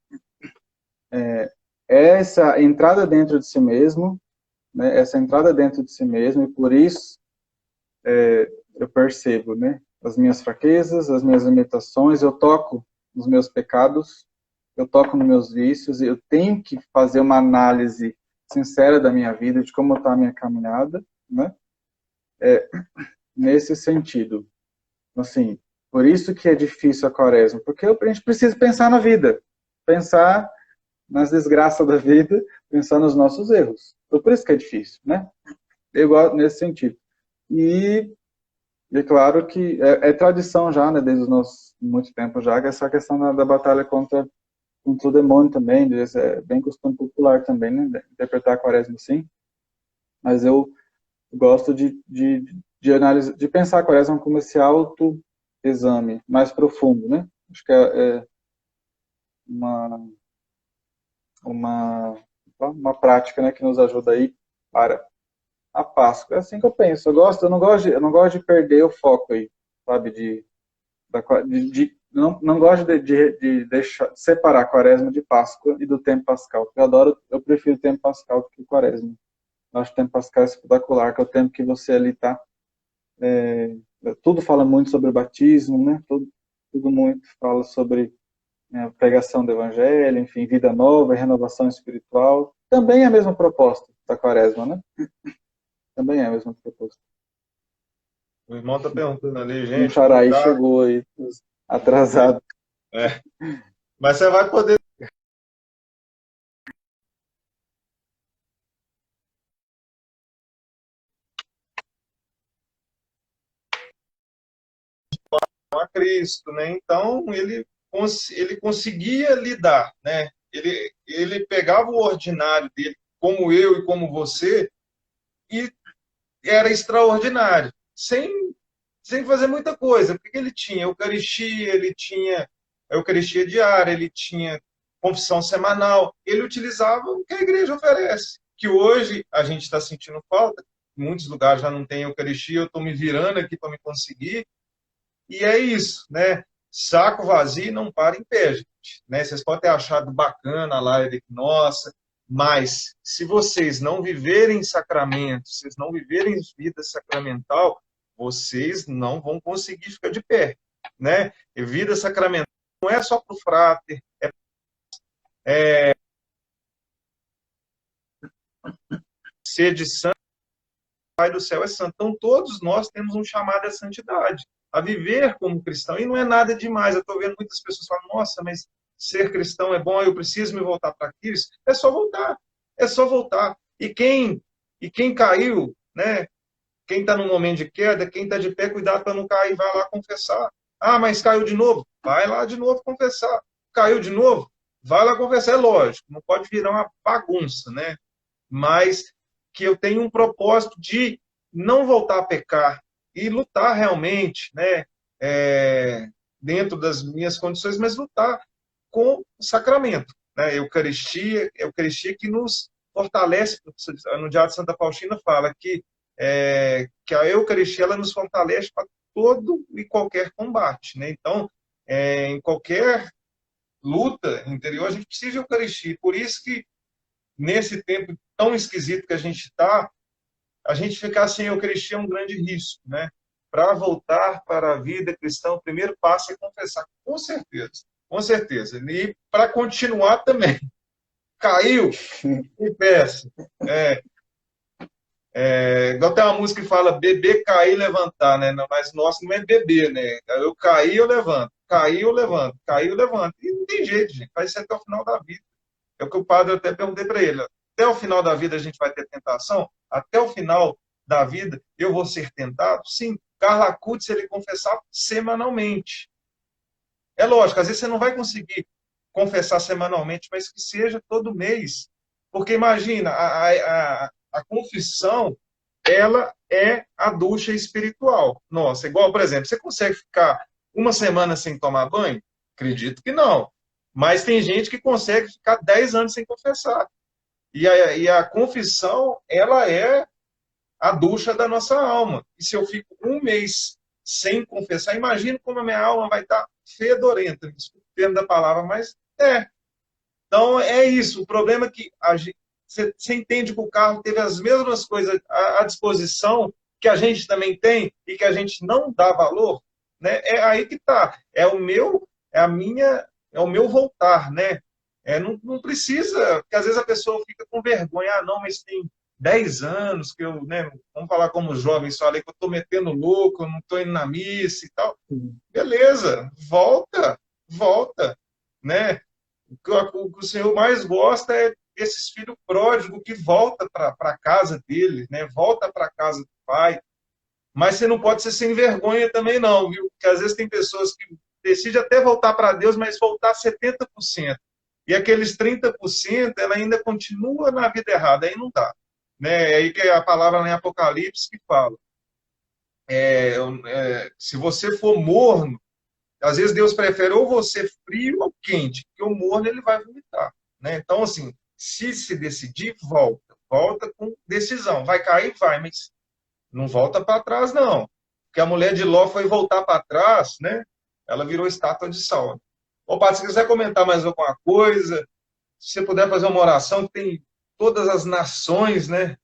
essa entrada dentro de si mesmo, né? Essa entrada dentro de si mesmo, e por isso eu percebo, né? As minhas fraquezas, as minhas limitações, eu toco nos meus pecados, eu toco nos meus vícios, eu tenho que fazer uma análise sincera da minha vida, de como está a minha caminhada, né? Nesse sentido. Assim, por isso que é difícil a quaresma, porque a gente precisa pensar na vida, pensar nas desgraças da vida, pensar nos nossos erros. Então, por isso que é difícil, né? Eu gosto nesse sentido. E é claro que é tradição já, né, desde os nossos muito tempo já, que essa questão da batalha contra o demônio também, é bem costume popular também, né, interpretar a quaresma assim. Mas eu gosto de análise, de pensar a quaresma como esse autoexame mais profundo, né? Acho que é uma, uma prática, né, que nos ajuda aí para a Páscoa. É assim que eu penso. Eu não gosto de perder o foco aí, sabe? Não gosto de deixar, separar a quaresma de Páscoa e do tempo pascal. Eu prefiro o tempo pascal do que o quaresma. Eu acho que o tempo pascal é espetacular, que é o tempo que você ali está. Tudo fala muito sobre o batismo, né? Tudo muito fala sobre a pregação do evangelho, enfim, vida nova, renovação espiritual. Também é a mesma proposta da quaresma, né? Também é a mesma proposta. O irmão está perguntando ali, Um gente, como xaraí tá? chegou aí, atrasado. É. Mas você vai poder. A Cristo, né? Então ele conseguia lidar, né? Ele pegava o ordinário dele, como eu e como você, e era extraordinário, sem fazer muita coisa, porque ele tinha Eucaristia, ele tinha Eucaristia diária, ele tinha confissão semanal, ele utilizava o que a igreja oferece, que hoje a gente está sentindo falta, em muitos lugares já não tem Eucaristia, eu estou me virando aqui para me conseguir, e é isso, né? Saco vazio não para em pé, gente. Né? Vocês podem ter achado bacana a live, nossa, mas se vocês não viverem sacramento, vocês não viverem vida sacramental, vocês não vão conseguir ficar de pé, né? E vida sacramental não é só para o frater, ser de santo, Pai do céu é santo. Então todos nós temos um chamado à santidade, a viver como cristão, e não é nada demais. Eu estou vendo muitas pessoas falando, nossa, mas ser cristão é bom, eu preciso me voltar para Cristo. É só voltar, é só voltar. E quem caiu, né? Quem está no momento de queda, quem está de pé, cuidado para não cair, vai lá confessar. Ah, mas caiu de novo? Vai lá de novo confessar. Caiu de novo? Vai lá confessar. É lógico, não pode virar uma bagunça, né? Mas que eu tenho um propósito de não voltar a pecar e lutar realmente, né? Dentro das minhas condições, mas lutar com o sacramento, né? Eucaristia que nos fortalece. No Diário de Santa Faustina fala que a Eucaristia ela nos fortalece para todo e qualquer combate, né? Então, em qualquer luta interior, a gente precisa de Eucaristia. Por isso que, nesse tempo tão esquisito que a gente está, a gente ficar sem Eucaristia é um grande risco, né? Para voltar para a vida cristã, o primeiro passo é confessar, com certeza, com certeza. E para continuar também, caiu, e peça. Igual tem uma música que fala beber, cair, levantar, né? Mas nossa, não é beber, né? Eu caí, eu levanto. Caí, eu levanto. Caí, eu levanto. E não tem jeito, gente. Vai ser até o final da vida. É o que o padre até perguntei para ele. Até o final da vida a gente vai ter tentação? Até o final da vida eu vou ser tentado? Sim. Carla Cutz, ele confessava semanalmente. É lógico, às vezes você não vai conseguir confessar semanalmente, mas que seja todo mês. Porque imagina, a confissão ela é a ducha espiritual. Nossa, igual, por exemplo, você consegue ficar uma semana sem tomar banho? Acredito que não. Mas tem gente que consegue ficar 10 anos sem confessar. E a confissão, ela é a ducha da nossa alma. E se eu fico um mês sem confessar, imagine como a minha alma vai estar fedorenta, desculpe o termo da palavra, mas é. Então é isso. O problema é que você entende que o carro teve as mesmas coisas à disposição que a gente também tem e que a gente não dá valor, né? É aí que está. É o meu voltar, né? Não precisa, porque às vezes a pessoa fica com vergonha, não, mas tem 10 anos que eu, né, vamos falar como jovem, só ali que eu estou metendo louco, eu não estou indo na missa e tal. Beleza, volta, né? O que o Senhor mais gosta é desses filhos pródigos que volta para a casa dele, né? Volta para a casa do pai. Mas você não pode ser sem vergonha também não, viu? Porque às vezes tem pessoas que decidem até voltar para Deus, mas voltar 70%. E aqueles 30%, ela ainda continua na vida errada, aí não dá. Né? É aí que é a palavra lá em Apocalipse que fala. Se você for morno, às vezes Deus prefere ou você frio ou quente, porque o morno ele vai vomitar. Né? Então, assim, se decidir, volta com decisão. Vai cair? Vai, mas não volta para trás, não. Porque a mulher de Ló foi voltar para trás, né? Ela virou estátua de sal. Ô, Padre, se quiser comentar mais alguma coisa, se você puder fazer uma oração, que tem todas as nações, né?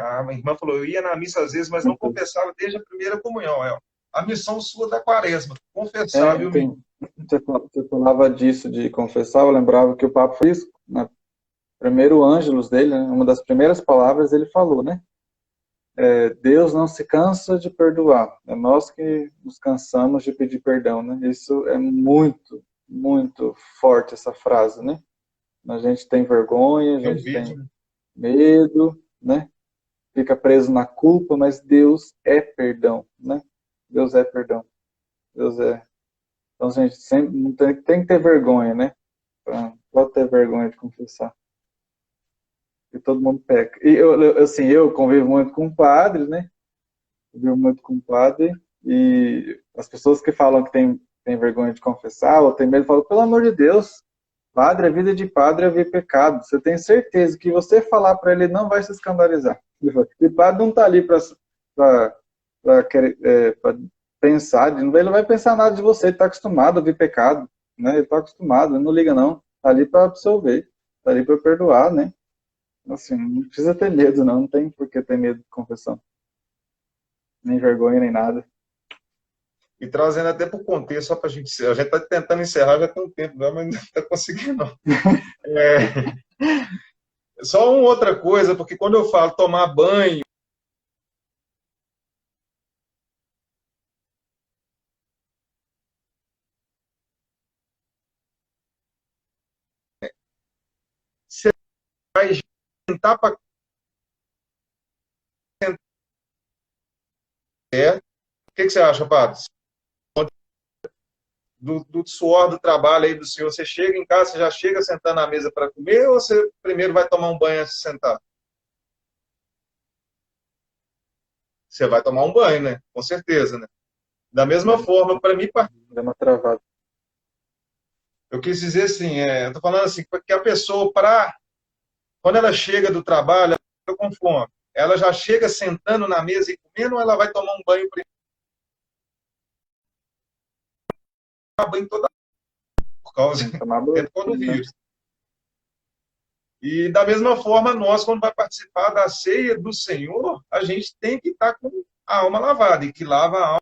A minha irmã falou, eu ia na missa às vezes, mas não confessava desde a primeira comunhão. A missão sua da quaresma, confessar, viu, Tem, você falava disso, de confessar, eu lembrava que o Papa Francisco, no primeiro Ângelus dele, né, uma das primeiras palavras, ele falou, né? Deus não se cansa de perdoar, é nós que nos cansamos de pedir perdão, né? Isso é muito, muito forte, essa frase, né? A gente tem vergonha, a gente tem medo, né? Fica preso na culpa, mas Deus é perdão, né? Deus é perdão. Deus é. Então, gente, sempre não tem que ter vergonha, né? Pode ter vergonha de confessar. E todo mundo peca. E eu convivo muito com padres, né? Convivo muito com padre, e as pessoas que falam que tem vergonha de confessar, ou tem medo, falam, pelo amor de Deus, padre, a vida de padre é ver pecado. Você tem certeza que você falar para ele não vai se escandalizar. E padre não está ali para pensar, ele não vai pensar nada de você, ele está acostumado a ver pecado, né? Ele está acostumado, ele não liga não, está ali para absolver, está ali para perdoar, né? Assim, não precisa ter medo não tem por que ter medo de confessão. Nem vergonha, nem nada. E trazendo até para o contexto, só para a gente está tentando encerrar já tem um tempo, mas não está conseguindo não. Só uma outra coisa, porque quando eu falo tomar banho, você vai sentar para o que você acha, Padre? Do suor do trabalho aí do senhor, você chega em casa, você já chega sentando na mesa para comer, ou você primeiro vai tomar um banho antes de sentar? Você vai tomar um banho, né? Com certeza, né? Da mesma forma, para mim, Deu uma travada. eu quis dizer assim, eu tô falando assim, que a pessoa, quando ela chega do trabalho, ela fica com fome. Ela já chega sentando na mesa e comendo, ou ela vai tomar um banho primeiro? Tomar banho toda por causa do vírus. E da mesma forma, nós, quando vai participar da ceia do Senhor, a gente tem que estar com a alma lavada, e que lava a alma.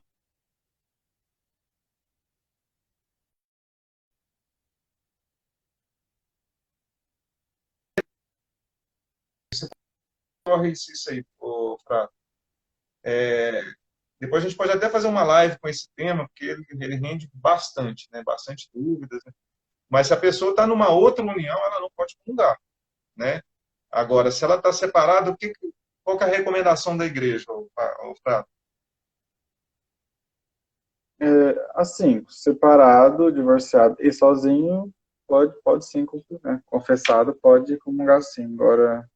Corre isso aí, Frato. Depois a gente pode até fazer uma live com esse tema, porque ele rende bastante, né? Bastante dúvidas. Né? Mas se a pessoa está numa outra união, ela não pode comungar, né? Agora, se ela está separada, qual que é a recomendação da igreja, Frato? Assim, separado, divorciado e sozinho, pode sim, né? Confessado pode comungar sim. Agora,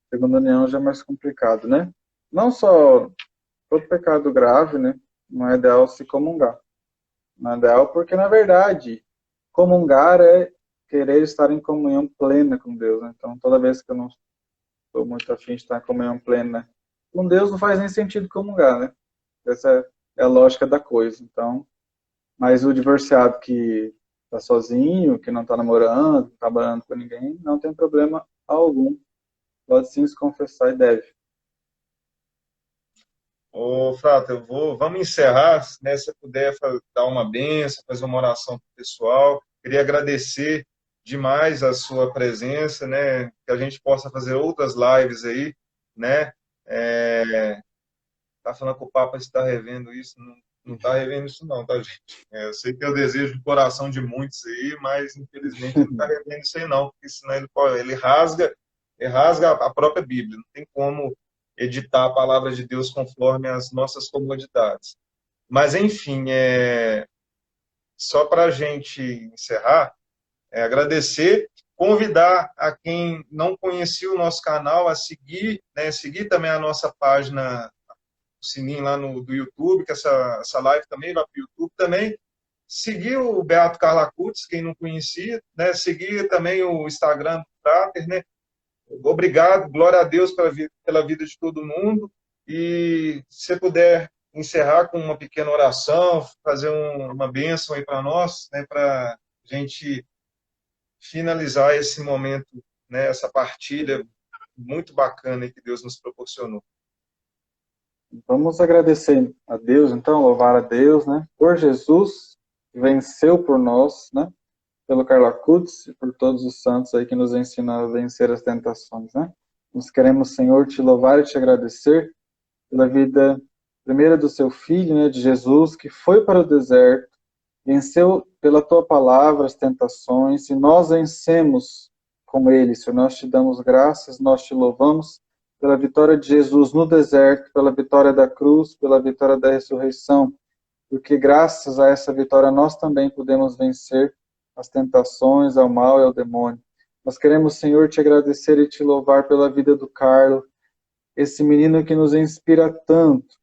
segunda união já é mais complicado, né? não só todo pecado grave, né? Não é ideal se comungar. Não é ideal porque, na verdade, comungar é querer estar em comunhão plena com Deus, né? Então, toda vez que eu não estou muito afim de estar em comunhão plena com Deus, não faz nem sentido comungar, né? Essa é a lógica da coisa. Então, mas o divorciado que está sozinho, que não está namorando, não está morando com ninguém, não tem problema algum. Pode sim se confessar e deve. Ô, Frato, vamos encerrar, né? Se você puder dar uma bênção, fazer uma oração para o pessoal. Queria agradecer demais a sua presença, né? Que a gente possa fazer outras lives aí, né? Tá falando que o Papa está revendo isso, não está revendo isso não, tá, gente? Eu sei que é o desejo do coração de muitos aí, mas infelizmente ele não está revendo isso aí não, porque senão ele rasga a própria Bíblia, não tem como editar a palavra de Deus conforme as nossas comodidades. Mas, enfim, só para a gente encerrar, agradecer, convidar a quem não conhecia o nosso canal a seguir, né, seguir também a nossa página, o sininho lá do YouTube, que essa live também vai para o YouTube também. Seguir o Beato Carla Cutts, quem não conhecia, né? Seguir também o Instagram do Frater, né? Obrigado, glória a Deus pela vida de todo mundo. E se você puder encerrar com uma pequena oração, fazer uma bênção aí para nós, né? Para a gente finalizar esse momento, né? Essa partilha muito bacana que Deus nos proporcionou. Vamos agradecer a Deus, então, louvar a Deus, né? Por Jesus, que venceu por nós, né? Pelo Carla Cutts e por todos os santos aí que nos ensinam a vencer as tentações, né? Nós queremos, Senhor, te louvar e te agradecer pela vida primeira do seu filho, né, de Jesus, que foi para o deserto, venceu pela tua palavra as tentações, e nós vencemos com ele, Senhor. Nós te damos graças, nós te louvamos pela vitória de Jesus no deserto, pela vitória da cruz, pela vitória da ressurreição, porque graças a essa vitória nós também podemos vencer as tentações, ao mal e ao demônio. Nós queremos, Senhor, te agradecer e te louvar pela vida do Carlos, esse menino que nos inspira tanto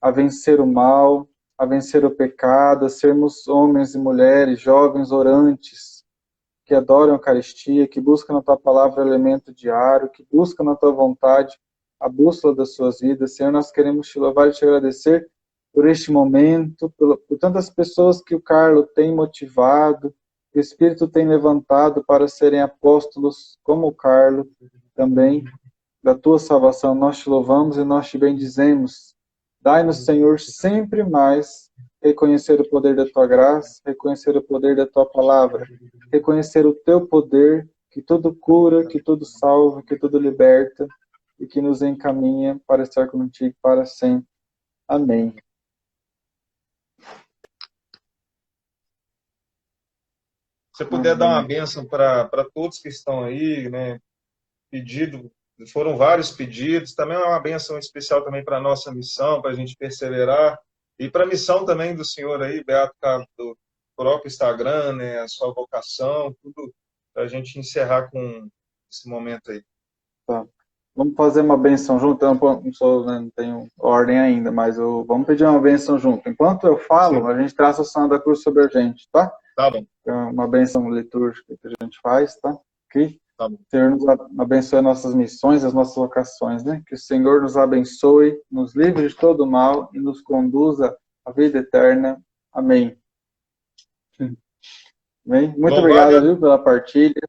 a vencer o mal, a vencer o pecado, a sermos homens e mulheres, jovens orantes, que adoram a Eucaristia, que buscam na tua palavra o elemento diário, que buscam na tua vontade a bússola das suas vidas. Senhor, nós queremos te louvar e te agradecer por este momento, por tantas pessoas que o Carlos tem motivado, que o Espírito tem levantado para serem apóstolos como o Carlos também, da tua salvação. Nós te louvamos e nós te bendizemos. Dai-nos, Senhor, sempre mais reconhecer o poder da tua graça, reconhecer o poder da tua palavra, reconhecer o teu poder, que tudo cura, que tudo salva, que tudo liberta e que nos encaminha para estar contigo para sempre. Amém. Se você puder dar uma bênção para todos que estão aí, né? Pedido, foram vários pedidos, também é uma bênção especial também para a nossa missão, para a gente perseverar, e para a missão também do senhor aí, Beato, do próprio Instagram, né, a sua vocação, tudo, para a gente encerrar com esse momento aí. Tá. Vamos fazer uma benção junto. Eu não tenho ordem ainda, mas vamos pedir uma benção junto. Enquanto eu falo, a gente traça o sinal da cruz sobre a gente, tá? Tá bom. É uma benção litúrgica que a gente faz, tá? Ok? Tá bom. O Senhor nos abençoe nossas missões, as nossas vocações, né? Que o Senhor nos abençoe, nos livre de todo mal e nos conduza à vida eterna. Amém. Amém? Muito obrigado, viu, pela partilha.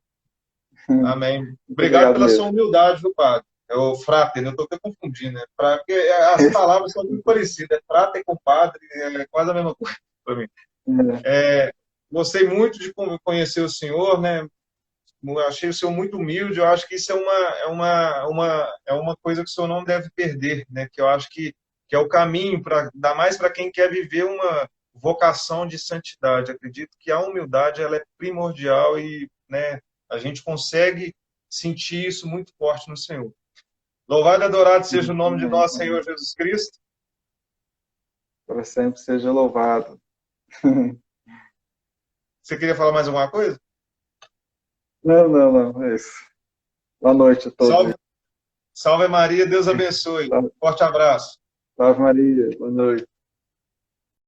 Amém. Obrigado pela sua humildade, viu, padre? É o frater, eu estou até confundindo, né? Porque as palavras são muito parecidas. Frater com padre é quase a mesma coisa para mim. Gostei muito de conhecer o senhor, né? Achei o senhor muito humilde. Eu acho que isso é uma coisa que o senhor não deve perder, né? Que eu acho que é o caminho, ainda mais para quem quer viver uma vocação de santidade. Acredito que a humildade ela é primordial e, né, a gente consegue sentir isso muito forte no Senhor. Louvado e adorado seja o nome de nosso Senhor Jesus Cristo. Para sempre seja louvado. Você queria falar mais alguma coisa? Não, é isso. Boa noite a todos. Salve, Salve Maria, Deus abençoe. Salve, Forte abraço. salve Maria, boa noite.